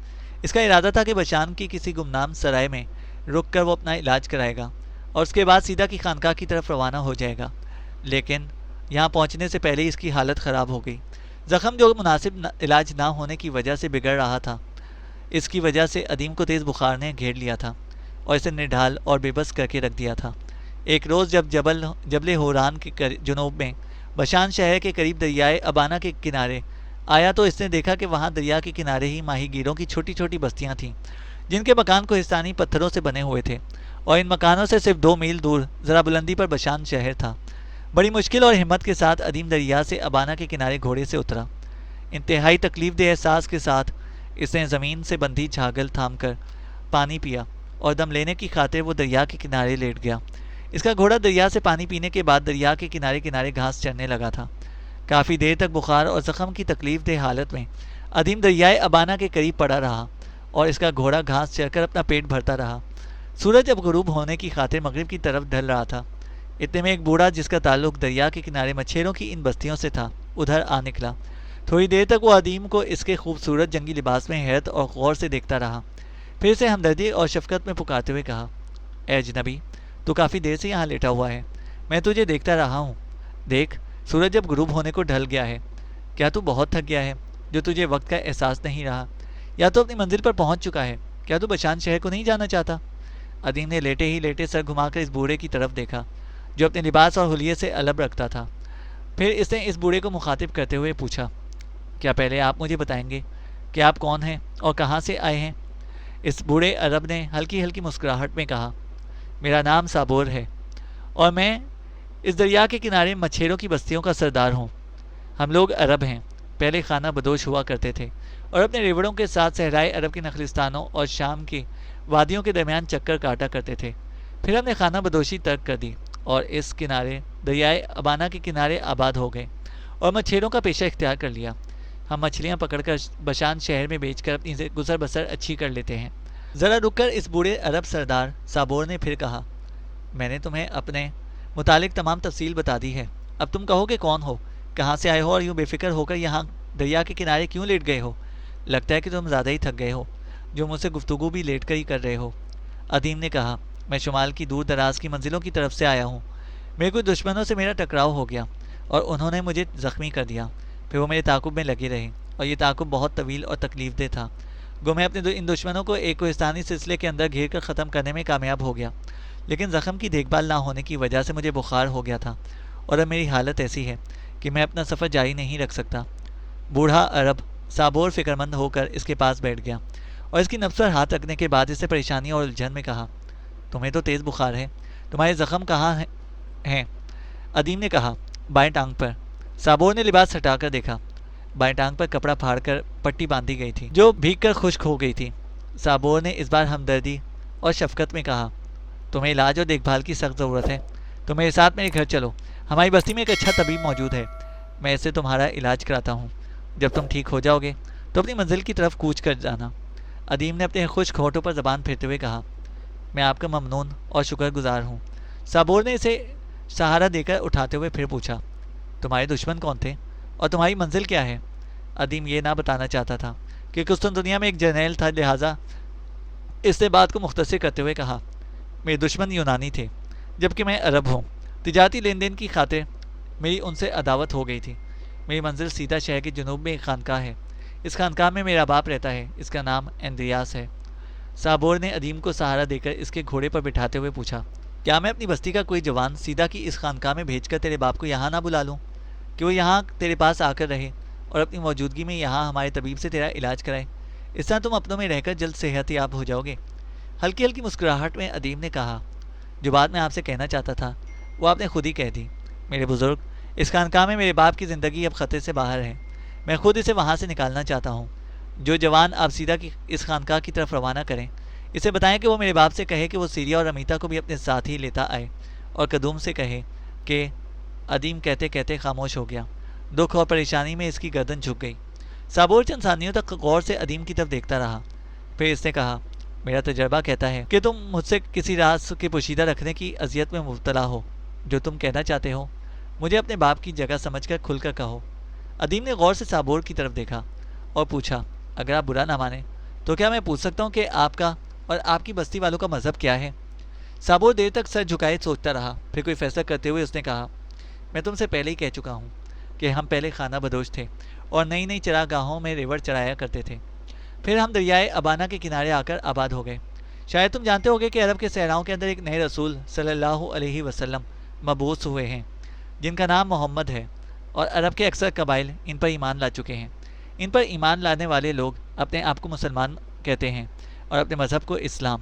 اس کا ارادہ تھا کہ بشان کی کسی گمنام سرائے میں رک کر وہ اپنا علاج کرائے گا اور اس کے بعد سیدھا کی خانقاہ کی طرف روانہ ہو جائے گا، لیکن یہاں پہنچنے سے پہلے اس کی حالت خراب ہو گئی۔ زخم جو مناسب علاج نہ ہونے کی وجہ سے بگڑ رہا تھا، اس کی وجہ سے ادیم کو تیز بخار نے گھیر لیا تھا اور اسے نڈھال اور بے بس کر کے رکھ دیا تھا۔ ایک روز جب جبل ہوران کے جنوب میں بشان شہر کے قریب دریائے ابانا کے کنارے آیا تو اس نے دیکھا کہ وہاں دریا کے کنارے ہی ماہی گیروں کی چھوٹی چھوٹی بستیاں تھیں، جن کے مکان کوہستانی پتھروں سے بنے ہوئے تھے، اور ان مکانوں سے صرف 2 میل دور ذرا بلندی پر بشان شہر تھا۔ بڑی مشکل اور ہمت کے ساتھ ادیم دریا سے ابانا کے کنارے گھوڑے سے اترا۔ انتہائی تکلیف دہ احساس کے ساتھ اس نے زمین سے بندھی چھاگل تھام کر پانی پیا اور دم لینے کی خاطر وہ دریا کے کنارے لیٹ گیا۔ اس کا گھوڑا دریا سے پانی پینے کے بعد دریا کے کنارے کنارے گھاس چرنے لگا تھا۔ کافی دیر تک بخار اور زخم کی تکلیف دہ حالت میں ادیم دریائے ابانا کے قریب پڑا رہا اور اس کا گھوڑا گھاس چر کر اپنا پیٹ بھرتا رہا۔ سورج اب غروب ہونے کی خاطر مغرب کی طرف ڈھل رہا تھا۔ اتنے میں ایک بوڑھا جس کا تعلق دریا کے کنارے مچھیروں کی ان بستیوں سے تھا ادھر آ نکلا۔ تھوڑی دیر تک وہ ادیم کو اس کے خوبصورت جنگی لباس میں حیرت اور غور سے دیکھتا رہا، پھر اسے ہمدردی اور شفقت میں پکارتے ہوئے کہا، اے اجنبی، تو کافی دیر سے یہاں لیٹا ہوا ہے، میں تجھے دیکھتا رہا ہوں۔ دیکھ، سورج اب غروب ہونے کو ڈھل گیا ہے۔ کیا تو بہت تھک گیا ہے جو تجھے وقت کا احساس نہیں رہا؟ یا تو اپنی منزل پر پہنچ چکا ہے؟ کیا تو بشان شہر کو نہیں جانا چاہتا؟ ادیم نے لیٹے ہی لیٹے سر گھما کر اس بوڑھے کی طرف دیکھا جو اپنے لباس اور حلیے سے علب رکھتا تھا۔ پھر اس نے اس بوڑھے کو مخاطب کرتے ہوئے پوچھا، کیا پہلے آپ مجھے بتائیں گے کہ آپ کون ہیں اور کہاں سے آئے ہیں؟ اس بوڑھے عرب نے ہلکی ہلکی مسکراہٹ میں کہا، میرا نام صابور ہے اور میں اس دریا کے کنارے مچھیروں کی بستیوں کا سردار ہوں۔ ہم لوگ عرب ہیں، پہلے خانہ بدوش ہوا کرتے تھے اور اپنے ریوڑوں کے ساتھ صحرائے عرب کے نخلستانوں اور شام کی وادیوں کے درمیان چکر کاٹا کرتے تھے۔ پھر ہم نے خانہ بدوشی ترک کر دی اور اس کنارے دریائے ابانا کے کنارے آباد ہو گئے اور مچھیروں کا پیشہ اختیار کر لیا۔ ہم مچھلیاں پکڑ کر بشان شہر میں بیچ کر اپنی گزر بسر اچھی کر لیتے ہیں۔ ذرا رک کر اس بوڑھے عرب سردار صابور نے پھر کہا، میں نے تمہیں اپنے متعلق تمام تفصیل بتا دی ہے۔ اب تم کہو کہ کون ہو، کہاں سے آئے ہو اور یوں بے فکر ہو کر یہاں دریا کے کنارے کیوں لیٹ گئے ہو؟ لگتا ہے کہ تم زیادہ ہی تھک گئے ہو، جو مجھ سے گفتگو بھی لیٹ کر ہی کر رہے ہو۔ ادیم نے کہا، میں شمال کی دور دراز کی منزلوں کی طرف سے آیا ہوں۔ میرے کچھ دشمنوں سے میرا ٹکراؤ ہو گیا اور انہوں نے مجھے زخمی کر دیا۔ پھر وہ میرے تعاقب میں لگے رہے اور یہ تعاقب بہت طویل اور تکلیف دہ تھا۔ گو میں اپنے ان دشمنوں کو ایک کوہستانی سلسلے کے اندر گھیر کر ختم کرنے میں کامیاب ہو گیا، لیکن زخم کی دیکھ بھال نہ ہونے کی وجہ سے مجھے بخار ہو گیا تھا اور اب میری حالت ایسی ہے کہ میں اپنا سفر جاری نہیں رکھ سکتا۔ بوڑھا عرب صابور فکر مند ہو کر اس کے پاس بیٹھ گیا اور اس کی نبض پر ہاتھ رکھنے کے بعد اسے پریشانی اور الجھن میں کہا، تمہیں تو تیز بخار ہے، تمہارے زخم کہاں ہیں؟ ادیم نے کہا، بائیں ٹانگ پر۔ صابور نے لباس ہٹا کر دیکھا، بائیں ٹانگ پر کپڑا پھاڑ کر پٹی باندھی گئی تھی جو بھیگ کر خشک ہو گئی تھی۔ صابور نے اس بار ہمدردی اور شفقت میں کہا، تمہیں علاج اور دیکھ بھال کی سخت ضرورت ہے، تم میرے ساتھ میرے گھر چلو، ہماری بستی میں ایک اچھا طبیب موجود ہے، میں اسے تمہارا علاج کراتا ہوں، جب تم ٹھیک ہو جاؤ گے تو اپنی منزل کی طرف کوچ کر جانا۔ ادیم نے اپنے خشک ہونٹوں پر زبان پھیرتے ہوئے کہا، میں آپ کا ممنون اور شکر گزار ہوں۔ صابور نے اسے سہارا دے کر اٹھاتے ہوئے پھر پوچھا، تمہارے دشمن کون تھے اور تمہاری منزل کیا ہے؟ ادیم یہ نہ بتانا چاہتا تھا کہ قسطنطنیہ میں ایک جرنیل تھا، لہٰذا اس نے بات کو مختصر کرتے ہوئے کہا، میرے دشمن یونانی تھے جبکہ میں عرب ہوں۔ تجارتی لین دین کی خاطر میری ان سے عداوت ہو گئی تھی۔ میری منزل سیدھا شہر کے جنوب میں ایک خانقاہ ہے، اس خانقاہ میں میرا باپ رہتا ہے، اس کا نام اندریاس ہے۔ صابور نے ادیم کو سہارا دے کر اس کے گھوڑے پر بٹھاتے ہوئے پوچھا، کیا میں اپنی بستی کا کوئی جوان سیدھا کی اس خانقاہ میں بھیج کر تیرے باپ کو یہاں نہ بلا لوں کہ وہ یہاں تیرے پاس آ کر رہے اور اپنی موجودگی میں یہاں ہمارے طبیب سے تیرا علاج کرائے؟ اس طرح تم اپنوں میں رہ کر جلد صحت یاب ہو جاؤ گے۔ ہلکی ہلکی مسکراہٹ میں ادیم نے کہا، جو بات میں آپ سے کہنا چاہتا تھا وہ آپ نے خود ہی کہہ دی۔ میرے بزرگ، اس خانقاہ میں میرے باپ کی زندگی اب خطرے سے باہر ہے، میں خود اسے وہاں سے نکالنا چاہتا ہوں۔ جو جوان آپ سیدھا کی اس خانقاہ کی طرف روانہ کریں، اسے بتائیں کہ وہ میرے باپ سے کہے کہ وہ سیریا اور امیتا کو بھی اپنے ساتھ ہی لیتا آئے، اور قدوم سے کہے کہ… ادیم کہتے کہتے خاموش ہو گیا۔ دکھ اور پریشانی میں اس کی گردن جھک گئی۔ صابور چند ثانیوں تک غور سے ادیم کی طرف دیکھتا رہا، پھر اس نے کہا، میرا تجربہ کہتا ہے کہ تم مجھ سے کسی راز کے پوشیدہ رکھنے کی اذیت میں مبتلا ہو۔ جو تم کہنا چاہتے ہو مجھے اپنے باپ کی جگہ سمجھ کر کھل کر کہو۔ ادیم نے غور سے صابور کی طرف دیکھا اور پوچھا، اگر آپ برا نہ مانیں تو کیا میں پوچھ سکتا ہوں کہ آپ کا اور آپ کی بستی والوں کا مذہب کیا ہے؟ صابور دیر تک سر جھکائے سوچتا رہا، پھر کوئی فیصلہ کرتے ہوئے اس نے کہا، میں تم سے پہلے ہی کہہ چکا ہوں کہ ہم پہلے خانہ بدوش تھے اور نئی نئی چراگاہوں میں ریوڑ چڑھایا کرتے تھے، پھر ہم دریائے ابانا کے کنارے آ کر آباد ہو گئے۔ شاید تم جانتے ہوگے کہ عرب کے صحراؤں کے اندر ایک نئے رسول صلی اللہ علیہ وسلم مبعوث ہوئے ہیں جن کا نام محمد ہے، اور عرب کے اکثر قبائل ان پر ایمان لا چکے ہیں۔ ان پر ایمان لانے والے لوگ اپنے آپ کو مسلمان کہتے ہیں اور اپنے مذہب کو اسلام۔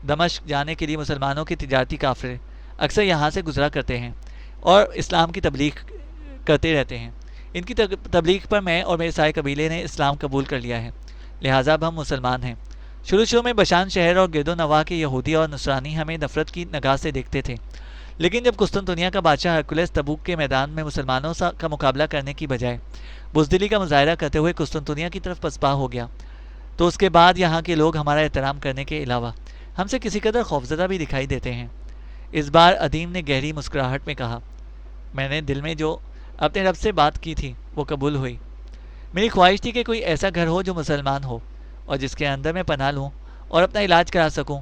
دمشق جانے کے لیے مسلمانوں کے تجارتی قافلے اکثر یہاں سے گزرا کرتے ہیں اور اسلام کی تبلیغ کرتے رہتے ہیں۔ ان کی تبلیغ پر میں اور میرے سارے قبیلے نے اسلام قبول کر لیا ہے، لہٰذا اب ہم مسلمان ہیں۔ شروع میں بشان شہر اور گرد و نواح کے یہودی اور نصرانی ہمیں نفرت کی نگاہ سے دیکھتے تھے، لیکن جب قسطنطنیہ کا بادشاہ ہرکولس تبوک کے میدان میں مسلمانوں کا مقابلہ کرنے کی بجائے بزدلی کا مظاہرہ کرتے ہوئے قسطنطنیہ کی طرف پسپا ہو گیا، تو اس کے بعد یہاں کے لوگ ہمارا احترام کرنے کے علاوہ ہم سے کسی قدر خوفزدہ بھی دکھائی دیتے ہیں۔ اس بار ادیم نے گہری مسکراہٹ میں کہا، میں نے دل میں جو اپنے رب سے بات کی تھی وہ قبول ہوئی۔ میری خواہش تھی کہ کوئی ایسا گھر ہو جو مسلمان ہو اور جس کے اندر میں پناہ لوں اور اپنا علاج کرا سکوں۔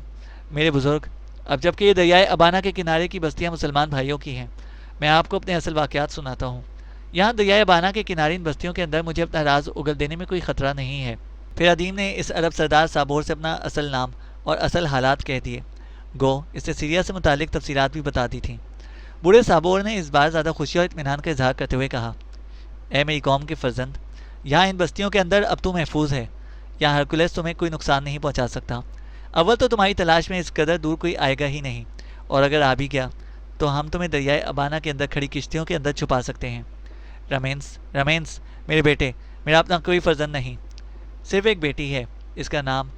میرے بزرگ، اب جب کہ یہ دریائے ابانا کے کنارے کی بستیاں مسلمان بھائیوں کی ہیں، میں آپ کو اپنے اصل واقعات سناتا ہوں۔ یہاں دریائے ابانا کے کنارے ان بستیوں کے اندر مجھے اپنا راز اگل دینے میں کوئی خطرہ نہیں ہے۔ پھر ادیم نے اس عرب سردار صابور سے اپنا اصل نام اور اصل حالات کہہ دیے، گو اس نے سیریا سے متعلق تفصیلات بھی بتا دی تھیں۔ بوڑھے صابور نے اس بار زیادہ خوشی اور اطمینان کا اظہار کرتے ہوئے کہا، اے میری قوم کے فرزند، یہاں ان بستیوں کے اندر اب تو محفوظ ہے، یہاں ہرکولس تمہیں کوئی نقصان نہیں پہنچا سکتا۔ اول تو تمہاری تلاش میں اس قدر دور کوئی آئے گا ہی نہیں، اور اگر آ بھی گیا تو ہم تمہیں دریائے ابانا کے اندر کھڑی کشتیوں کے اندر چھپا سکتے ہیں۔ رمینس میرے بیٹے، میرا اپنا کوئی فرزند نہیں، صرف ایک بیٹی ہے، اس کا نام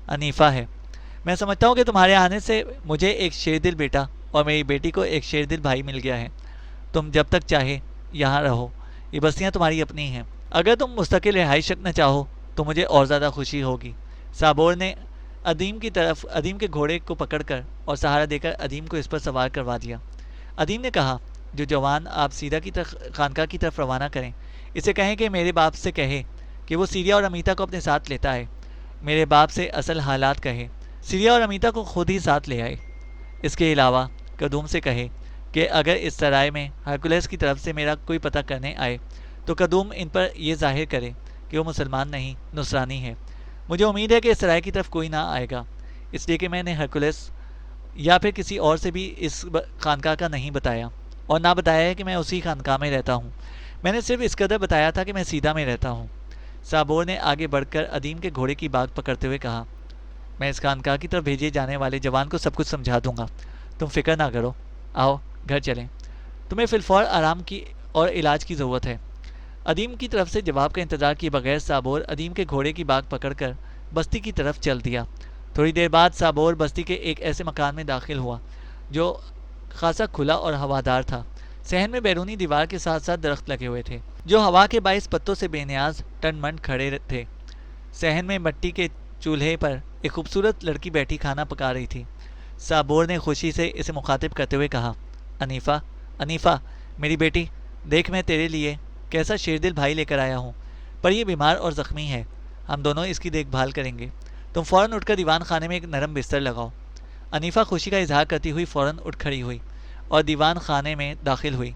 انیفا ہے۔ میں سمجھتا ہوں کہ تمہارے آنے سے مجھے ایک شیر دل بیٹا اور میری بیٹی کو ایک شیر دل بھائی مل گیا ہے۔ تم جب تک چاہے یہاں رہو، یہ بستیاں تمہاری اپنی ہیں۔ اگر تم مستقل رہائش رکھنا چاہو تو مجھے اور زیادہ خوشی ہوگی۔ صابور نے ادیم کے گھوڑے کو پکڑ کر اور سہارا دے کر ادیم کو اس پر سوار کروا دیا۔ ادیم نے کہا جو جوان آپ سیریا کی طرف خانقاہ کی طرف روانہ کریں، اسے کہیں کہ میرے باپ سے کہے کہ وہ سیریا اور امیتا کو اپنے ساتھ لیتا ہے، میرے باپ سے اصل حالات کہے، سیریا اور امیتا کو خود ہی ساتھ لے آئے۔ اس کے علاوہ قدوم سے کہے کہ اگر اس سرائے میں ہرکولیس کی طرف سے میرا کوئی پتہ کرنے آئے تو قدوم ان پر یہ ظاہر کرے کہ وہ مسلمان نہیں نصرانی ہے۔ مجھے امید ہے کہ اس سرائے کی طرف کوئی نہ آئے گا، اس لیے کہ میں نے ہرکولیس یا پھر کسی اور سے بھی اس خانقاہ کا نہیں بتایا، اور نہ بتایا ہے کہ میں اسی خانقاہ میں رہتا ہوں۔ میں نے صرف اس قدر بتایا تھا کہ میں سیدھا میں رہتا ہوں۔ صابور نے آگے بڑھ کر ادیم کے گھوڑے کی باگ پکڑتے ہوئے کہا، میں اس خانقاہ کی طرف بھیجے جانے والے جوان کو سب کچھ سمجھا دوں گا، تم فکر نہ کرو، آؤ گھر چلیں، تمہیں فی الفور آرام کی اور علاج کی ضرورت ہے۔ ادیم کی طرف سے جواب کا انتظار کیے بغیر صابور ادیم کے گھوڑے کی باگ پکڑ کر بستی کی طرف چل دیا۔ تھوڑی دیر بعد صابور بستی کے ایک ایسے مکان میں داخل ہوا جو خاصا کھلا اور ہوادار تھا۔ صحن میں بیرونی دیوار کے ساتھ ساتھ درخت لگے ہوئے تھے جو ہوا کے باعث پتوں سے بے نیاز ٹن منڈ کھڑے تھے۔ صحن میں مٹی کے چولہے پر ایک خوبصورت لڑکی بیٹھی کھانا پکا رہی تھی۔ صابور نے خوشی سے اسے مخاطب کرتے ہوئے کہا، انیفا، انیفا میری بیٹی، دیکھ میں تیرے لیے کیسا شیردل بھائی لے کر آیا ہوں، پر یہ بیمار اور زخمی ہے، ہم دونوں اس کی دیکھ بھال کریں گے، تم فوراً اٹھ کر دیوان خانے میں ایک نرم بستر لگاؤ۔ انیفا خوشی کا اظہار کرتی ہوئی فوراً اٹھ کھڑی ہوئی اور دیوان خانے میں داخل ہوئی۔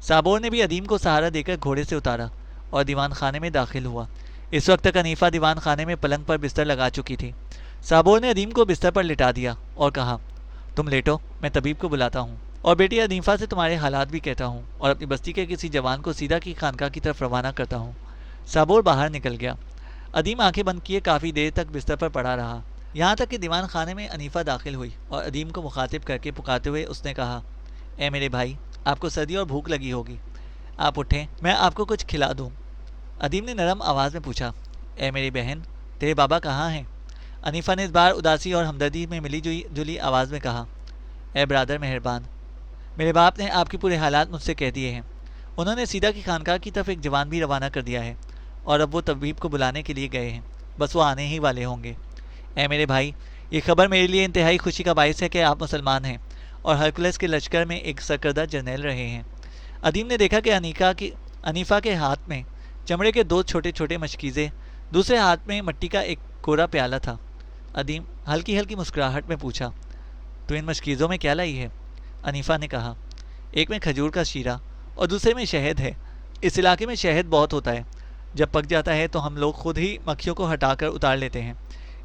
صابور نے بھی ادیم کو سہارا دے کر گھوڑے سے اتارا اور دیوان خانے میں داخل ہوا۔ اس وقت تک انیفا دیوان خانے میں پلنگ پر بستر لگا چکی تھی۔ صابور نے ادیم کو بستر پر لٹا دیا اور کہا، تم لیٹو، میں طبیب کو بلاتا ہوں، اور بیٹی انیفا سے تمہارے حالات بھی کہتا ہوں، اور اپنی بستی کے کسی جوان کو سیدھا کی خانقاہ کی طرف روانہ کرتا ہوں۔ صابور باہر نکل گیا۔ ادیم آنکھیں بند کیے کافی دیر تک بستر پر پڑا رہا، یہاں تک کہ دیوان خانے میں انیفا داخل ہوئی اور ادیم کو مخاطب کر کے پکارتے ہوئے اس نے کہا، اے میرے بھائی، آپ کو سردی اور بھوک لگی ہوگی، آپ اٹھیں، میں آپ کو کچھ کھلا دوں۔ ادیم نے نرم آواز میں پوچھا، اے میری بہن، تیرے بابا کہاں ہیں؟ انیفا نے اس بار اداسی اور ہمدردی میں ملی جلی آواز میں کہا، اے برادر مہربان، میرے باپ نے آپ کے پورے حالات مجھ سے کہہ دیے ہیں، انہوں نے سیدھا کی خانقاہ کی طرف ایک جوان بھی روانہ کر دیا ہے، اور اب وہ طبیب کو بلانے کے لیے گئے ہیں، بس وہ آنے ہی والے ہوں گے۔ اے میرے بھائی، یہ خبر میرے لیے انتہائی خوشی کا باعث ہے کہ آپ مسلمان ہیں اور ہرکولیس کے لشکر میں ایک سرکردہ جرنیل رہے ہیں۔ ادیم نے دیکھا کہ انیفا کے ہاتھ میں چمڑے کے دو چھوٹے چھوٹے مشکیزے، دوسرے ہاتھ میں مٹی کا ایک کوڑا پیالہ تھا۔ ادیم ہلکی ہلکی مسکراہٹ میں پوچھا، تو ان مشکیزوں میں کیا لائی ہے؟ انیفا نے کہا، ایک میں کھجور کا شیرہ اور دوسرے میں شہد ہے، اس علاقے میں شہد بہت ہوتا ہے، جب پک جاتا ہے تو ہم لوگ خود ہی مکھیوں کو ہٹا کر اتار لیتے ہیں،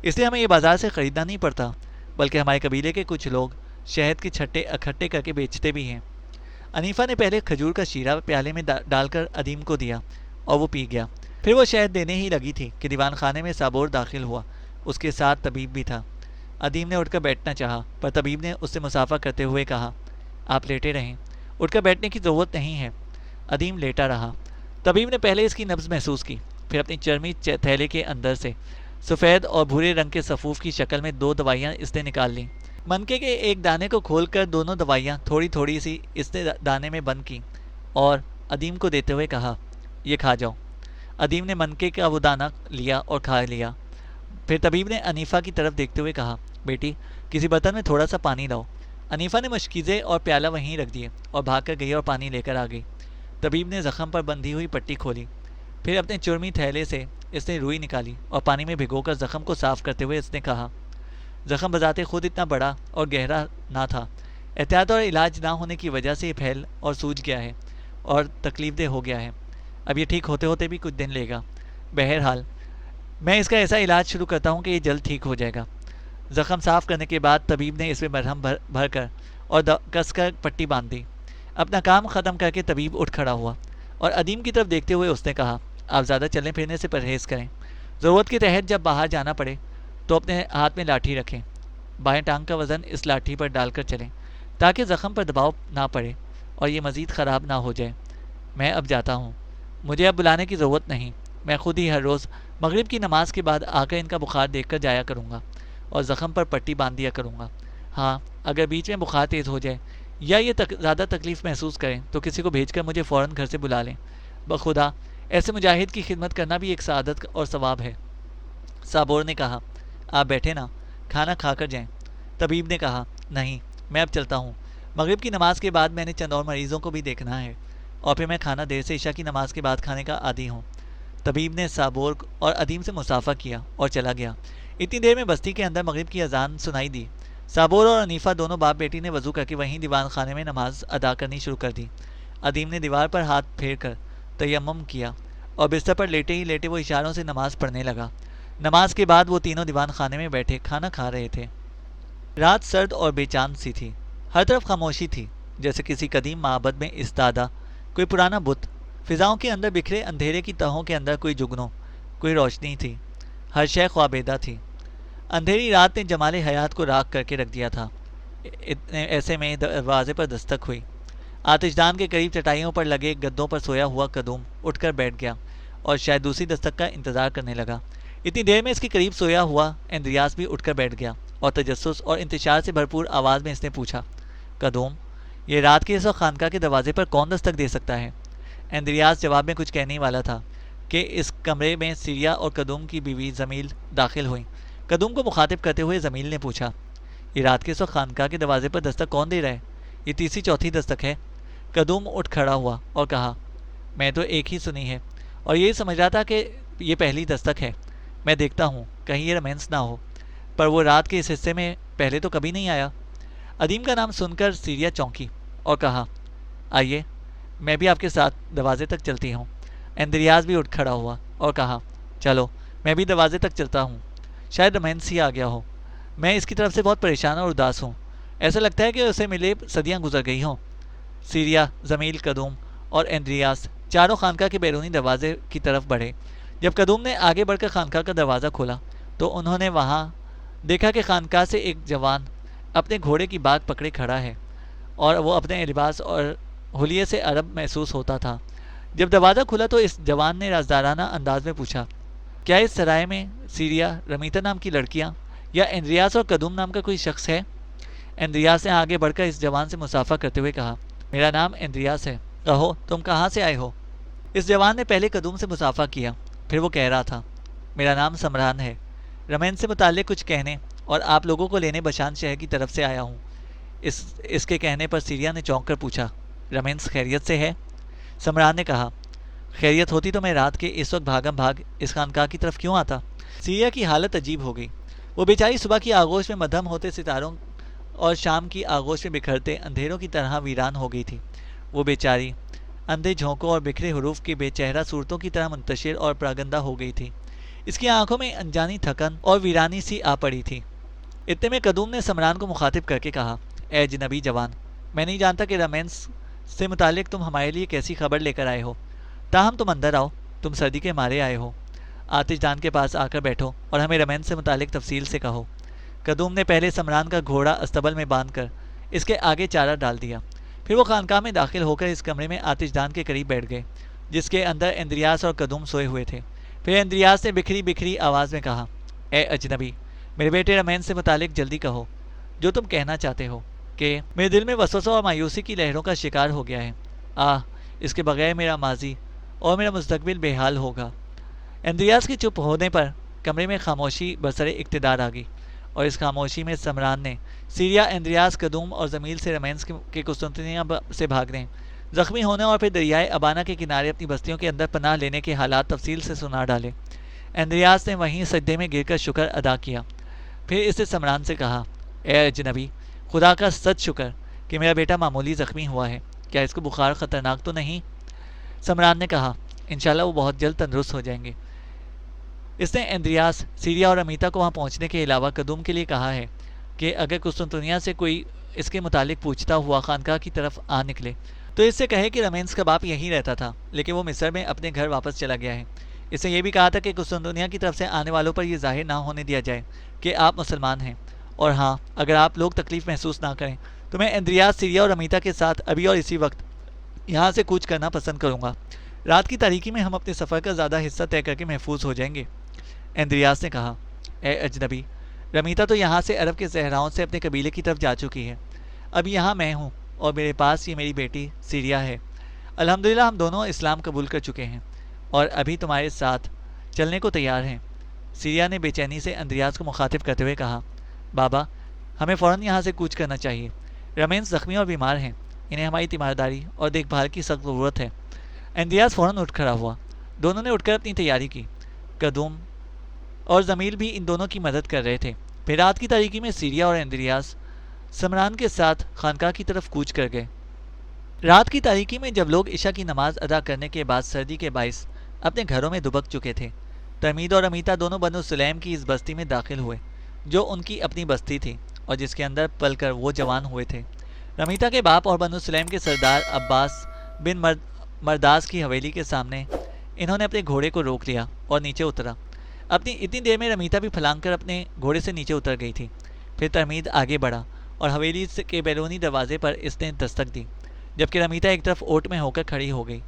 اس لیے ہمیں یہ بازار سے خریدنا نہیں پڑتا، بلکہ ہمارے قبیلے کے کچھ لوگ شہد کے چھٹے اکٹھے کر کے بیچتے بھی ہیں۔ انیفا نے پہلے کھجور کا شیرہ پیالے میں ڈال کر ادیم کو دیا اور وہ پی گیا۔ پھر وہ شہد دینے ہی لگی تھی کہ دیوان خانے میں صابور داخل ہوا، اس کے ساتھ طبیب بھی تھا۔ ادیم نے اٹھ کر بیٹھنا چاہا، پر طبیب نے اس سے مسافہ کرتے ہوئے کہا، آپ لیٹے رہیں، اٹھ کر بیٹھنے کی ضرورت نہیں ہے۔ ادیم لیٹا رہا۔ طبیب نے پہلے اس کی نبض محسوس کی، پھر اپنی چرمی تھیلے کے اندر سے سفید اور بھورے رنگ کے صفوف کی شکل میں 2 دوائیاں اس نے نکال لیں۔ منکے کے ایک دانے کو کھول کر دونوں دوائیاں تھوڑی تھوڑی سی اس نے دانے میں بند کی اور ادیم کو دیتے ہوئے کہا، یہ کھا جاؤ۔ ادیم نے منکے کا وہ دانہ لیا اور کھا لیا۔ پھر طبیب نے انیفا کی طرف دیکھتے ہوئے کہا، بیٹی، کسی برتن میں تھوڑا سا پانی لاؤ۔ انیفا نے مشکیزے اور پیالہ وہیں رکھ دیے اور بھاگ کر گئی اور پانی لے کر آ گئی۔ طبیب نے زخم پر بندھی ہوئی پٹی کھولی، پھر اپنے چرمی تھیلے سے اس نے روئی نکالی اور پانی میں بھگو کر زخم کو صاف کرتے ہوئے اس نے کہا، زخم بذات خود اتنا بڑا اور گہرا نہ تھا، احتیاط اور علاج نہ ہونے کی وجہ سے یہ پھیل اور سوج گیا ہے اور تکلیف دہ ہو گیا ہے، اب یہ ٹھیک ہوتے ہوتے بھی کچھ دن لے گا۔ بہرحال میں اس کا ایسا علاج شروع کرتا ہوں کہ یہ جلد ٹھیک ہو جائے گا۔ زخم صاف کرنے کے بعد طبیب نے اس میں مرہم بھر کر اور کس کر پٹی باندھ دی۔ اپنا کام ختم کر کے طبیب اٹھ کھڑا ہوا اور ادیم کی طرف دیکھتے ہوئے اس نے کہا، آپ زیادہ چلنے پھرنے سے پرہیز کریں، ضرورت کے تحت جب باہر جانا پڑے تو اپنے ہاتھ میں لاٹھی رکھیں، بائیں ٹانگ کا وزن اس لاٹھی پر ڈال کر چلیں تاکہ زخم پر دباؤ نہ پڑے اور یہ مزید خراب نہ ہو جائے۔ میں اب جاتا ہوں، مجھے اب بلانے کی ضرورت نہیں، میں خود ہی ہر روز مغرب کی نماز کے بعد آ کر ان کا بخار دیکھ کر جایا کروں گا اور زخم پر پٹی باندھ دیا کروں گا۔ ہاں، اگر بیچ میں بخار تیز ہو جائے یا یہ زیادہ تکلیف محسوس کریں تو کسی کو بھیج کر مجھے فوراً گھر سے بلا لیں، بخدا ایسے مجاہد کی خدمت کرنا بھی ایک سعادت اور ثواب ہے۔ صابور نے کہا، آپ بیٹھے نا، کھانا کھا کر جائیں۔ طبیب نے کہا، نہیں، میں اب چلتا ہوں، مغرب کی نماز کے بعد میں نے چند اور مریضوں کو بھی دیکھنا ہے، اور پھر میں کھانا دیر سے عشاء کی نماز کے بعد کھانے کا عادی ہوں۔ طبیب نے صابور اور ادیم سے مصافحہ کیا اور چلا گیا۔ اتنی دیر میں بستی کے اندر مغرب کی اذان سنائی دی۔ صابور اور حنیفہ دونوں باپ بیٹی نے وضو کر کے وہیں دیوان خانے میں نماز ادا کرنی شروع کر دی۔ ادیم نے دیوار پر ہاتھ پھیر کر تیمم کیا اور بستر پر لیٹے ہی لیٹے وہ اشاروں سے نماز پڑھنے لگا۔ نماز کے بعد وہ تینوں دیوان خانے میں بیٹھے کھانا کھا رہے تھے۔ رات سرد اور بے چاند سی تھی، ہر طرف خاموشی تھی، جیسے کسی قدیم معبد میں استادہ کوئی پرانا بت۔ فضاؤں کے اندر بکھرے اندھیرے کی تہوں کے اندر کوئی جگنو، کوئی روشنی تھی، ہر شے خوابیدہ تھی۔ اندھیری رات نے جمال حیات کو راکھ کر کے رکھ دیا تھا۔ ایسے میں دروازے پر دستک ہوئی۔ آتش دان کے قریب چٹائیوں پر لگے گدوں پر سویا ہوا قدوم اٹھ کر بیٹھ گیا اور شاید دوسری دستک کا انتظار کرنے لگا۔ اتنی دیر میں اس کے قریب سویا ہوا اندریاس بھی اٹھ کر بیٹھ گیا اور تجسس اور انتشار سے بھرپور آواز میں اس نے پوچھا، قدوم، یہ رات کے اس وقت خانقاہ کے دروازے پر کون دستک دے سکتا ہے؟ اندریاس جواب میں کچھ کہنے والا تھا کہ اس کمرے میں سیریا اور قدوم کی بیوی زمیل داخل ہوئیں۔ قدوم کو مخاطب کرتے ہوئے زمیل نے پوچھا، یہ رات کے اس وقت خانقاہ کے دروازے پر دستک کون دے رہا ہے؟ یہ تیسری چوتھی دستک ہے۔ قدوم اٹھ کھڑا ہوا اور کہا، میں تو ایک ہی سنی ہے اور یہی سمجھ رہا تھا کہ یہ پہلی دستک ہے۔ میں دیکھتا ہوں کہیں یہ رومانس نہ ہو، پر وہ رات کے اس حصے میں پہلے تو کبھی نہیں آیا۔ ادیم کا نام سن کر سیریا چونکی اور کہا، آئیے میں بھی آپ کے ساتھ دروازے تک چلتی ہوں۔ اندریاس بھی اٹھ کھڑا ہوا اور کہا، چلو میں بھی دروازے تک چلتا ہوں، شاید رومانس ہی آ گیا ہو۔ میں اس کی طرف سے بہت پریشان اور اداس ہوں، ایسا لگتا ہے کہ اسے ملے صدیاں گزر گئی ہوں۔ سیریا، زمیل، قدوم اور اندریاس چاروں خانقاہ کے بیرونی دروازے کی طرف بڑھے۔ جب قدوم نے آگے بڑھ کر خانقاہ کا دروازہ کھولا تو انہوں نے وہاں دیکھا کہ خانقاہ سے ایک جوان اپنے گھوڑے کی باگ پکڑے کھڑا ہے اور وہ اپنے لباس اور حلیے سے عرب محسوس ہوتا تھا۔ جب دروازہ کھلا تو اس جوان نے رازدارانہ انداز میں پوچھا، کیا اس سرائے میں سیریا، رمیتا نام کی لڑکیاں یا اندریاس اور قدوم نام کا کوئی شخص ہے؟ اندریاس نے آگے بڑھ کر اس جوان سے مصافحہ کرتے ہوئے کہا، میرا نام اندریاس ہے، کہو تم کہاں سے آئے ہو؟ اس جوان نے پہلے قدوم سے مصافحہ کیا، پھر وہ کہہ رہا تھا، میرا نام سمران ہے، رمین سے متعلق کچھ کہنے اور آپ لوگوں کو لینے بشان شہر کی طرف سے آیا ہوں۔ اس کے کہنے پر سیریا نے چونک کر پوچھا، رمینس خیریت سے ہے؟ سمران نے کہا، خیریت ہوتی تو میں رات کے اس وقت بھاگم بھاگ اس خانقاہ کی طرف کیوں آتا؟ سیریا کی حالت عجیب ہو گئی۔ وہ بیچاری صبح کی آغوش میں مدھم ہوتے ستاروں اور شام کی آغوش میں بکھرتے اندھیروں کی طرح ویران ہو گئی تھی۔ وہ بیچاری اندھے جھونکوں اور بکھرے حروف کی بے چہرہ صورتوں کی طرح منتشر اور پراگندہ ہو گئی تھی۔ اس کی آنکھوں میں انجانی تھکن اور ویرانی سی آ پڑی تھی۔ اتنے میں قدوم نے سمران کو مخاطب کر کے کہا، اے اجنبی جوان، میں نہیں جانتا کہ رومانس سے متعلق تم ہمارے لیے کیسی خبر لے کر آئے ہو، تاہم تم اندر آؤ، تم سردی کے مارے آئے ہو، آتش دان کے پاس آ کر بیٹھو اور ہمیں رومانس سے متعلق تفصیل سے کہو۔ قدوم نے پہلے سمران کا گھوڑا استبل میں باندھ کر اس کے آگے چارہ ڈال دیا، پھر وہ خانقاہ میں داخل ہو کر اس کمرے میں آتش دان کے قریب بیٹھ گئے جس کے اندر اندریاس اور قدوم سوئے ہوئے تھے۔ پھر اندریاس نے بکھری بکھری آواز میں کہا، اے اجنبی، میرے بیٹے رومانس سے متعلق جلدی کہو جو تم کہنا چاہتے ہو، کہ میرے دل میں وسوسوں اور مایوسی کی لہروں کا شکار ہو گیا ہے۔ اس کے بغیر میرا ماضی اور میرا مستقبل بے حال ہوگا۔ اندریاس کے چپ ہونے پر کمرے میں خاموشی برسر اقتدار آ گئی، اور اس خاموشی میں سمران نے سیریا، اندریاس، قدوم اور زمیل سے رومانس کے قسطنطنیہ سے بھاگنے، زخمی ہونے اور پھر دریائے ابانا کے کنارے اپنی بستیوں کے اندر پناہ لینے کے حالات تفصیل سے سنا ڈالے۔ اندریاس نے وہیں سجدے میں گر کر شکر ادا کیا، پھر اس نے سمران سے کہا، اے اجنبی، خدا کا سچ شکر کہ میرا بیٹا معمولی زخمی ہوا ہے، کیا اس کو بخار خطرناک تو نہیں؟ سمران نے کہا، انشاءاللہ وہ بہت جلد تندرست ہو جائیں گے۔ اس نے اندریاس، سیریا اور امیتا کو وہاں پہنچنے کے علاوہ قدوم کے لیے کہا ہے کہ اگر قسطنطنیہ سے کوئی اس کے متعلق پوچھتا ہوا خانقاہ کی طرف آ نکلے تو اس سے کہے کہ رومانس کا باپ یہیں رہتا تھا لیکن وہ مصر میں اپنے گھر واپس چلا گیا ہے۔ اس نے یہ بھی کہا تھا کہ قسطنطنیہ کی طرف سے آنے والوں پر یہ ظاہر نہ ہونے دیا جائے کہ آپ مسلمان ہیں، اور ہاں، اگر آپ لوگ تکلیف محسوس نہ کریں تو میں اندریاس، سیریا اور امیتا کے ساتھ ابھی اور اسی وقت یہاں سے کوچ کرنا پسند کروں گا۔ رات کی تاریکی میں ہم اپنے سفر کا زیادہ حصہ طے کر کے محفوظ ہو جائیں گے۔ اندریاس نے کہا، اے اجنبی، رمیتا تو یہاں سے عرب کے صحراؤں سے اپنے قبیلے کی طرف جا چکی ہے، اب یہاں میں ہوں اور میرے پاس یہ میری بیٹی سیریا ہے۔ الحمدللہ ہم دونوں اسلام قبول کر چکے ہیں اور ابھی تمہارے ساتھ چلنے کو تیار ہیں۔ سیریا نے بے چینی سے اندریاس کو مخاطب کرتے ہوئے کہا، بابا، ہمیں فوراً یہاں سے کوچ کرنا چاہیے۔ رمینز زخمی اور بیمار ہیں، انہیں ہماری تیمارداری اور دیکھ بھال کی سخت ضرورت ہے۔ اندریاس فوراً اٹھ کھڑا ہوا۔ دونوں نے اٹھ کر اپنی تیاری کی۔ قدوم اور زمیل بھی ان دونوں کی مدد کر رہے تھے۔ پھر رات کی تاریکی میں سیریا اور اندریاس سمران کے ساتھ خانقاہ کی طرف کوچ کر گئے۔ رات کی تاریکی میں جب لوگ عشاء کی نماز ادا کرنے کے بعد سردی کے باعث اپنے گھروں میں دبک چکے تھے، ترمید اور امیتا دونوں بنو سلیم کی اس بستی میں داخل ہوئے جو ان کی اپنی بستی تھی اور جس کے اندر پل کر وہ جوان ہوئے تھے۔ رمیتا کے باپ اور بنو سلیم کے سردار عباس بن مرداس کی حویلی کے سامنے انہوں نے اپنے گھوڑے کو روک لیا اور نیچے اترا۔ اپنی اتنی دیر میں رمیتا بھی پھلانگ کر اپنے گھوڑے سے نیچے اتر گئی تھی۔ پھر ترمید آگے بڑھا اور حویلی کے بیرونی دروازے پر اس نے دستک دی، جبکہ رمیتا ایک طرف اوٹ میں ہو کر کھڑی ہو گئی۔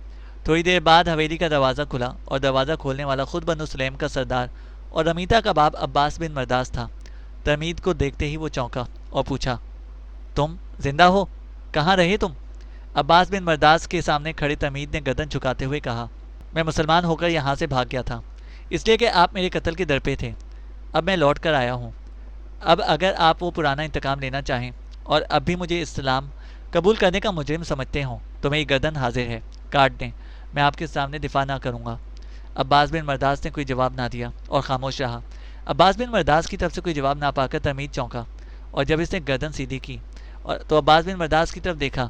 تھوڑی دیر بعد حویلی کا دروازہ کھلا اور دروازہ کھولنے والا خود بنو سلیم کا سردار اور رمیتا کا باپ عباس بن مرداس تھا۔ ترمید کو دیکھتے ہی وہ چونکا اور پوچھا، تم زندہ ہو؟ کہاں رہے تم؟ عباس بن مرداس کے سامنے کھڑے ترمید نے گردن جھکاتے ہوئے کہا، میں مسلمان ہو کر یہاں سے بھاگ گیا تھا، اس لیے کہ آپ میرے قتل کے در پہ تھے۔ اب میں لوٹ کر آیا ہوں۔ اب اگر آپ وہ پرانا انتقام لینا چاہیں اور اب بھی مجھے اسلام قبول کرنے کا مجرم سمجھتے ہوں تو میری گردن حاضر ہے، کاٹ دیں، میں آپ کے سامنے دفاع نہ کروں گا۔ عباس بن مرداس نے کوئی جواب نہ دیا اور خاموش رہا۔ عباس بن مرداس کی طرف سے کوئی جواب نہ پا کر ترمید چونکا اور جب اس نے گردن سیدھی کی اور تو عباس بن مرداس کی طرف دیکھا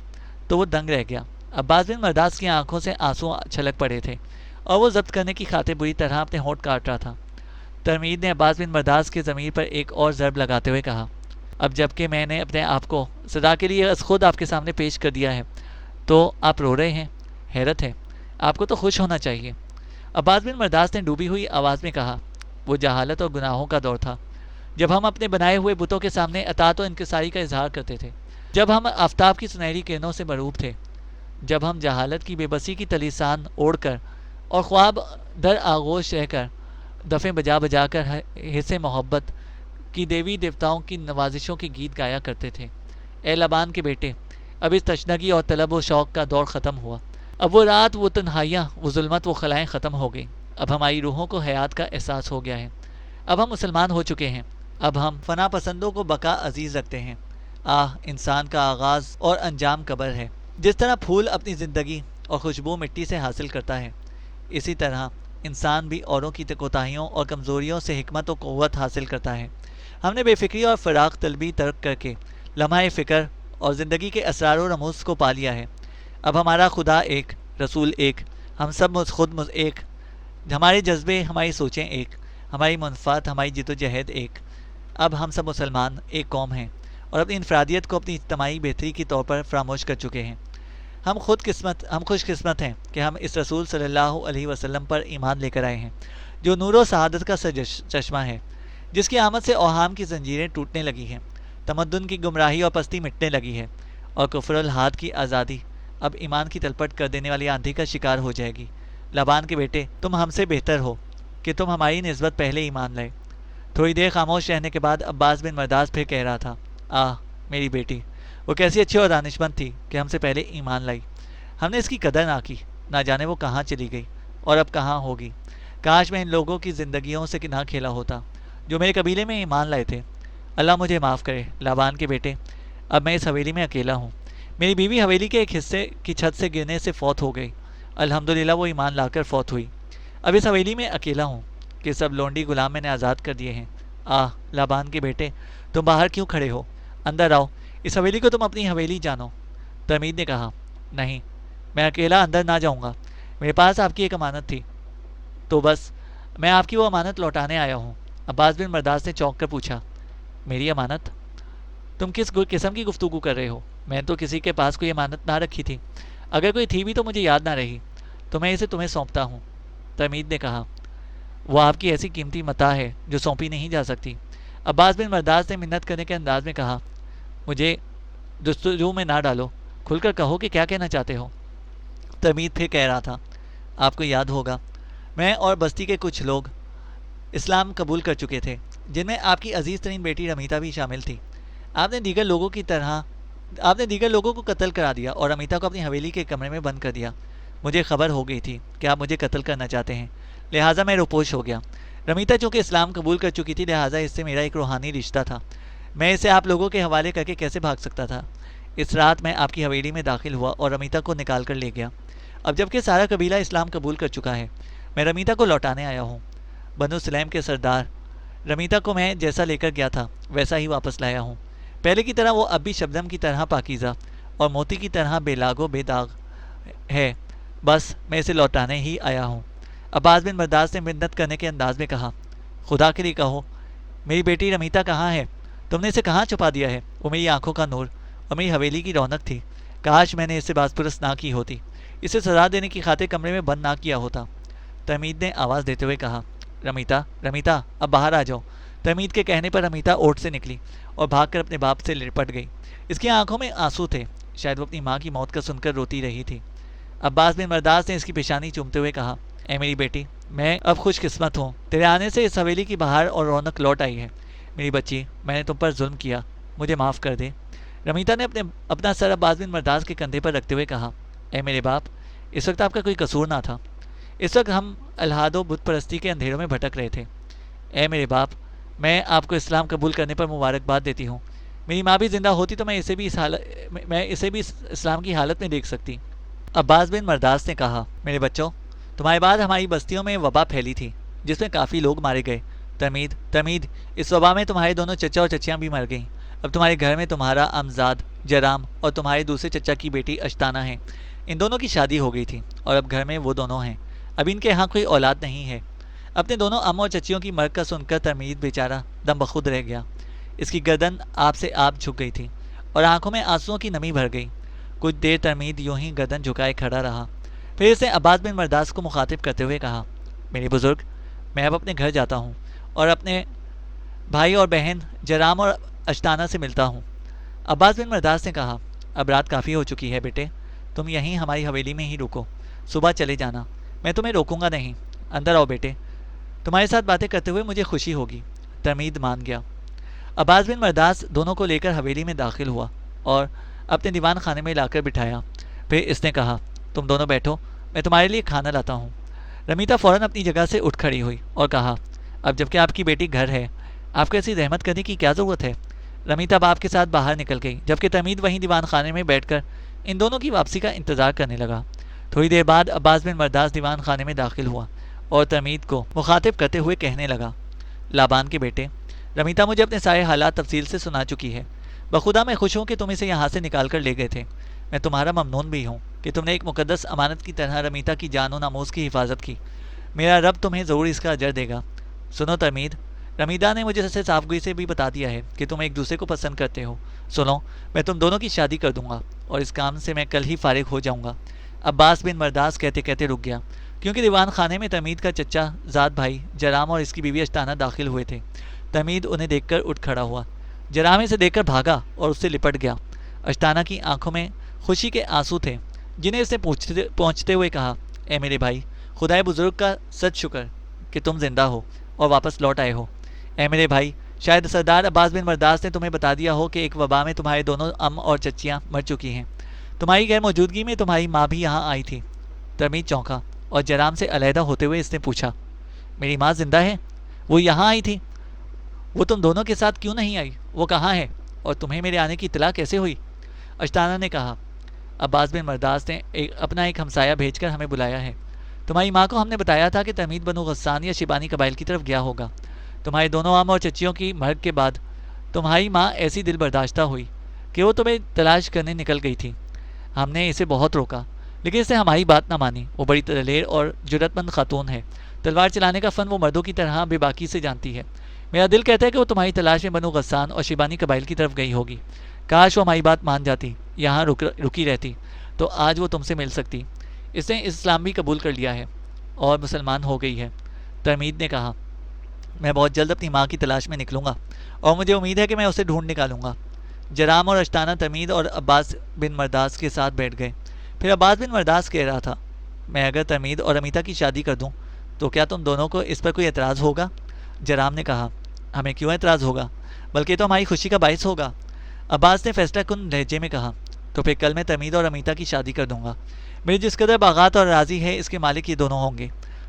تو وہ دنگ رہ گیا۔ عباس بن مرداس کی آنکھوں سے آنسو چھلک پڑے تھے اور وہ ضبط کرنے کی خاطر بری طرح اپنے ہونٹ کاٹ رہا تھا۔ ترمید نے عباس بن مرداس کے ضمیر پر ایک اور ضرب لگاتے ہوئے کہا، اب جب کہ میں نے اپنے آپ کو سزا کے لیے از خود آپ کے سامنے پیش کر دیا ہے تو آپ رو رہے ہیں؟ حیرت ہے، آپ کو تو خوش ہونا چاہیے۔ عباس بن مرداس نے ڈوبی ہوئی آواز میں کہا، وہ جہالت اور گناہوں کا دور تھا جب ہم اپنے بنائے ہوئے بتوں کے سامنے اطاعت و انکساری کا اظہار کرتے تھے، جب ہم آفتاب کی سنہری کرنوں سے مروب تھے، جب ہم جہالت کی بے بسی کی تلیسان اوڑھ کر اور خواب در آغوش رہ کر دفیں بجا بجا کر حص محبت کی دیوی دیوتاؤں کی نوازشوں کے گیت گایا کرتے تھے۔ اے لبان کے بیٹے، اب اس تشنگی اور طلب و شوق کا دور ختم ہوا۔ اب وہ رات، وہ تنہائیاں، وہ ظلمت، وہ خلائیں ختم ہو گئیں۔ اب ہماری روحوں کو حیات کا احساس ہو گیا ہے۔ اب ہم مسلمان ہو چکے ہیں۔ اب ہم فنا پسندوں کو بقا عزیز رکھتے ہیں۔ انسان کا آغاز اور انجام قبر ہے۔ جس طرح پھول اپنی زندگی اور خوشبو مٹی سے حاصل کرتا ہے، اسی طرح انسان بھی اوروں کی کوتاہیوں اور کمزوریوں سے حکمت و قوت حاصل کرتا ہے۔ ہم نے بے فکری اور فراغ طلبی ترک کر کے لمحہ فکر اور زندگی کے اسرار و رموز کو پا لیا ہے۔ اب ہمارا خدا ایک، رسول ایک، ہم سب خود ایک، ہمارے جذبے، ہماری سوچیں ایک، ہماری منفعت، ہماری جد و جہد ایک۔ اب ہم سب مسلمان ایک قوم ہیں اور اپنی انفرادیت کو اپنی اجتماعی بہتری کے طور پر فراموش کر چکے ہیں۔ ہم خوش قسمت ہیں کہ ہم اس رسول صلی اللہ علیہ وسلم پر ایمان لے کر آئے ہیں، جو نور و سعادت کا چشمہ ہے، جس کی آمد سے اوہام کی زنجیریں ٹوٹنے لگی ہیں، تمدن کی گمراہی اور پستی مٹنے لگی ہے، اور کفر الحاد کی آزادی اب ایمان کی تلپٹ کر دینے والی آندھی کا شکار ہو جائے گی۔ لبان کے بیٹے، تم ہم سے بہتر ہو کہ تم ہماری نسبت پہلے ایمان لائے۔ تھوڑی دیر خاموش رہنے کے بعد عباس بن مرداس پھر کہہ رہا تھا، میری بیٹی، وہ کیسی اچھی اور دانشمند تھی کہ ہم سے پہلے ایمان لائی۔ ہم نے اس کی قدر نہ کی، نہ جانے وہ کہاں چلی گئی اور اب کہاں ہوگی۔ کاش میں ان لوگوں کی زندگیوں سے نہ کھیلا ہوتا جو میرے قبیلے میں ایمان لائے تھے۔ اللہ مجھے معاف کرے لابان کے بیٹے، اب میں اس حویلی میں اکیلا ہوں۔ میری بیوی حویلی کے ایک حصے کی چھت سے گرنے سے فوت ہو گئی، الحمدللہ وہ ایمان لا کر فوت ہوئی۔ اب اس حویلی میں اکیلا ہوں کہ سب لونڈی غلام میں نے آزاد کر دیے ہیں۔ لابان کے بیٹے، تم باہر کیوں کھڑے ہو؟ اندر آؤ، اس حویلی کو تم اپنی حویلی جانو۔ ترمید نے کہا، نہیں، میں اکیلا اندر نہ جاؤں گا، میرے پاس آپ کی ایک امانت تھی، تو بس میں آپ کی وہ امانت لوٹانے آیا ہوں۔ عباس بن مرداس نے چونک کر پوچھا، میری امانت؟ تم کس قسم کی گفتگو کر رہے ہو؟ میں تو کسی کے پاس کوئی امانت نہ رکھی تھی، اگر کوئی تھی بھی تو مجھے یاد نہ رہی، تو میں اسے تمہیں سونپتا ہوں۔ ترمید نے کہا، وہ آپ کی ایسی قیمتی متاع ہے جو سونپی نہیں جا سکتی۔ عباس بن مرداس نے منت کرنے کے انداز میں کہا، مجھے جستجو میں نہ ڈالو، کھل کر کہو کہ کیا کہنا چاہتے ہو۔ ترمید پھر کہہ رہا تھا، آپ کو یاد ہوگا میں اور بستی کے کچھ لوگ اسلام قبول کر چکے تھے، جن میں آپ کی عزیز ترین بیٹی رمیتا بھی شامل تھی۔ آپ نے دیگر لوگوں کو قتل کرا دیا اور رمیتا کو اپنی حویلی کے کمرے میں بند کر دیا۔ مجھے خبر ہو گئی تھی کہ آپ مجھے قتل کرنا چاہتے ہیں، لہٰذا میں روپوش ہو گیا۔ رمیتا چونکہ اسلام قبول کر چکی تھی، لہٰذا اس سے میرا ایک روحانی رشتہ تھا، میں اسے آپ لوگوں کے حوالے کر کے کیسے بھاگ سکتا تھا؟ اس رات میں آپ کی حویلی میں داخل ہوا اور رمیتا کو نکال کر لے گیا۔ اب جب کہ سارا قبیلہ اسلام قبول کر چکا ہے، میں رمیتا کو لوٹانے آیا ہوں۔ بنو سلیم کے سردار رمیتا کو میں جیسا لے کر گیا تھا ویسا ہی واپس لایا ہوں۔ پہلے کی طرح وہ اب بھی شبنم کی طرح پاکیزہ اور موتی کی طرح بے لاگ و بے داغ ہے، بس میں اسے لوٹانے ہی آیا ہوں۔ عباس بن مرداس نے منت کرنے کے انداز میں کہا، خدا کے لیے کہو میری بیٹی رمیتا کہاں ہے؟ تم نے اسے کہاں چھپا دیا ہے؟ وہ میری آنکھوں کا نور اور میری حویلی کی رونق تھی۔ کاش میں نے اسے باز پرس نہ کی ہوتی، اسے سزا دینے کی خاطر کمرے میں بند نہ کیا ہوتا۔ تحمید نے آواز دیتے ہوئے کہا، رمیتا رمیتا اب باہر آ جاؤ۔ تحمید کے کہنے پر رمیتا اوٹ سے نکلی اور بھاگ کر اپنے باپ سے لپٹ گئی۔ اس کی آنکھوں میں آنسو تھے، شاید وہ اپنی ماں کی موت کا سن کر روتی رہی تھی۔ عباس بن مرداس نے اس کی پیشانی چومتے ہوئے کہا، اے میری بیٹی، میں اب خوش قسمت ہوں، تیرے آنے سے اس حویلی کی بہار اور رونق لوٹ آئی ہے۔ میری بچی، میں نے تم پر ظلم کیا، مجھے معاف کر دے۔ رمیتا نے اپنا سر عباس بن مرداس کے کندھے پر رکھتے ہوئے کہا، اے میرے باپ، اس وقت آپ کا کوئی قصور نہ تھا، اس وقت ہم الحاد و بت پرستی کے اندھیروں میں بھٹک رہے تھے۔ اے میرے باپ، میں آپ کو اسلام قبول کرنے پر مبارکباد دیتی ہوں۔ میری ماں بھی زندہ ہوتی تو میں اسے بھی اسلام کی حالت میں دیکھ سکتی۔ عباس بن مرداس نے کہا، میرے بچوں، تمہارے بعد ہماری بستیوں میں وبا پھیلی تھی جس میں کافی لوگ مارے گئے۔ تمید، اس وبا میں تمہارے دونوں چچا اور چچیاں بھی مر گئیں۔ اب تمہارے گھر میں تمہارا امزاد جرام اور تمہارے دوسرے چچا کی بیٹی اشتانہ ہیں۔ ان دونوں کی شادی ہو گئی تھی اور اب گھر میں وہ دونوں ہیں۔ اب ان کے یہاں کوئی اولاد نہیں ہے۔ اپنے دونوں اماں اور چچیوں کی مرگ کا سن کر تمید بیچارہ دم بخود رہ گیا۔ اس کی گردن آپ سے آپ جھک گئی تھی اور آنکھوں میں آنسوؤں کی نمی بھر گئی۔ کچھ دیر تمید یوں ہی گردن جھکائے کھڑا رہا، پھر اس نے عباس بن مرداس کو مخاطب کرتے ہوئے کہا، میرے بزرگ، میں اب اپنے گھر جاتا ہوں اور اپنے بھائی اور بہن جرام اور اشتانہ سے ملتا ہوں۔ عباس بن مرداس نے کہا، اب رات کافی ہو چکی ہے بیٹے، تم یہیں ہماری حویلی میں ہی رکو، صبح چلے جانا، میں تمہیں روکوں گا نہیں۔ اندر آؤ بیٹے، تمہارے ساتھ باتیں کرتے ہوئے مجھے خوشی ہوگی۔ تمید مان گیا۔ عباس بن مرداس دونوں کو لے کر حویلی میں داخل ہوا اور اپنے دیوان خانے میں لا کر بٹھایا۔ پھر اس نے کہا، تم دونوں بیٹھو، میں تمہارے لیے کھانا لاتا ہوں۔ رمیتا فوراً اپنی جگہ سے اٹھ کھڑی ہوئی اور کہا، اب جب کہ آپ کی بیٹی گھر ہے، آپ کو ایسی زحمت کرنے کی کیا ضرورت ہے؟ رمیتا باپ کے ساتھ باہر نکل گئی، جبکہ تمید وہیں دیوان خانے میں بیٹھ کر ان دونوں کی واپسی کا انتظار کرنے لگا۔ تھوڑی دیر بعد عباس بن مرداس دیوان خانے میں داخل ہوا اور تمید کو مخاطب کرتے ہوئے کہنے لگا، لابان کے بیٹے، رمیتا مجھے اپنے سارے حالات تفصیل سے سنا چکی ہے۔ بخدا میں خوش ہوں کہ تم اسے یہاں سے نکال کر لے گئے تھے۔ میں تمہارا ممنون بھی ہوں کہ تم نے ایک مقدس امانت کی طرح رمیتا کی جان و ناموس کی حفاظت کی۔ میرا رب تمہیں ضرور اس کا اجر دے گا۔ سنو تمید، رمیتا نے مجھے صاف گوئی سے بھی بتا دیا ہے کہ تم ایک دوسرے کو پسند کرتے ہو۔ سنو، میں تم دونوں کی شادی کر دوں گا اور اس کام سے میں کل ہی فارغ ہو جاؤں گا۔ عباس بن مرداس کہتے کہتے رک گیا، کیونکہ دیوان خانے میں تمید کا چچا زاد بھائی جرام اور اس کی بیوی اشتانہ داخل ہوئے تھے۔ تمید انہیں دیکھ کر اٹھ کھڑا ہوا، جرام اسے دیکھ کر بھاگا اور اس سے لپٹ گیا۔ اشتانہ کی آنکھوں میں خوشی کے آنسو تھے، جنہیں اس نے پہنچتے ہوئے کہا، اے میرے بھائی، خدائے بزرگ کا سچ شکر کہ تم زندہ ہو اور واپس لوٹ آئے ہو۔ اے میرے بھائی، شاید سردار عباس بن مرداس نے تمہیں بتا دیا ہو کہ ایک وبا میں تمہارے دونوں ام اور چچیاں مر چکی ہیں۔ تمہاری غیر موجودگی میں تمہاری ماں بھی یہاں آئی تھی۔ تمید چونکا اور جرام سے علیحدہ ہوتے ہوئے اس نے پوچھا، میری ماں زندہ ہے؟ وہ یہاں آئی تھی؟ وہ تم دونوں کے ساتھ کیوں نہیں آئی؟ وہ کہاں ہے اور تمہیں میرے آنے کی اطلاع کیسے ہوئی؟ اشتانہ نے کہا، عباس بن مرداس نے اپنا ایک ہمسایہ بھیج کر ہمیں بلایا ہے۔ تمہاری ماں کو ہم نے بتایا تھا کہ تمید بنو غسان یا شیبانی قبائل کی طرف گیا ہوگا۔ تمہارے دونوں ام اور چچیوں کی مرگ کے بعد تمہاری ماں ایسی دل برداشتہ ہوئی کہ وہ تمہیں تلاش کرنے نکل گئی تھی۔ ہم نے اسے بہت روکا، لیکن اس نے ہماری بات نہ مانی۔ وہ بڑی دلیر اور جرأت مند خاتون ہے، تلوار چلانے کا فن وہ مردوں کی طرح بے باکی سے جانتی ہے۔ میرا دل کہتا ہے کہ وہ تمہاری تلاش میں بنو غسان اور شیبانی قبائل کی طرف گئی ہوگی۔ کاش وہ ہماری بات مان جاتی، یہاں رکی رہتی، تو آج وہ تم سے مل سکتی۔ اس نے اسلام بھی قبول کر لیا ہے اور مسلمان ہو گئی ہے۔ تمید نے کہا، میں بہت جلد اپنی ماں کی تلاش میں نکلوں گا اور مجھے امید ہے کہ میں اسے ڈھونڈ نکالوں گا۔ جرام اور اشتانہ تمید اور عباس بن مرداس کے ساتھ بیٹھ گئے۔ پھر عباس بن مرداس کہہ رہا تھا، میں اگر تمید اور رمیتا کی شادی کر دوں تو کیا تم دونوں کو اس پر کوئی اعتراض ہوگا؟ جرام نے کہا، ہمیں کیوں اعتراض ہوگا، بلکہ تو ہماری خوشی کا باعث ہوگا۔ عباس نے فیصلہ کن لہجے میں کہا، تو پھر کل میں تمید اور رمیتا کی شادی کر دوں گا۔ میری جس قدر باغات اور راضی ہے، اس کے مالک یہ دونوں ہوں گے۔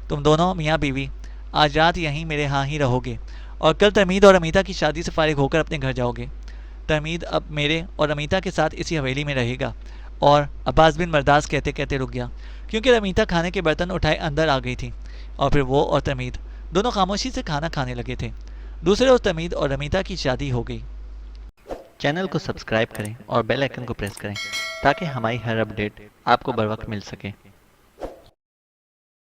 تم دونوں میاں بیوی آج رات یہیں میرے ہاں ہی رہو گے اور کل تمید اور رمیتا کی شادی سے فارغ ہو کر اپنے گھر جاؤ گے۔ ترمید اب میرے اور رمیتا کے ساتھ اسی حویلی میں رہے گا۔ اور عباس بن مرداس کہتے کہتے رک گیا، کیونکہ رمیتا کھانے کے برتن اٹھائے اندر آ گئی تھی، اور پھر وہ اور ترمید دونوں خاموشی سے کھانا کھانے لگے تھے۔ دوسرے روز ترمید اور رمیتا کی شادی ہو گئی۔ چینل کو سبسکرائب کریں اور بیل آئیکن کو پریس کریں تاکہ ہماری ہر اپڈیٹ آپ کو بر وقت مل سکے۔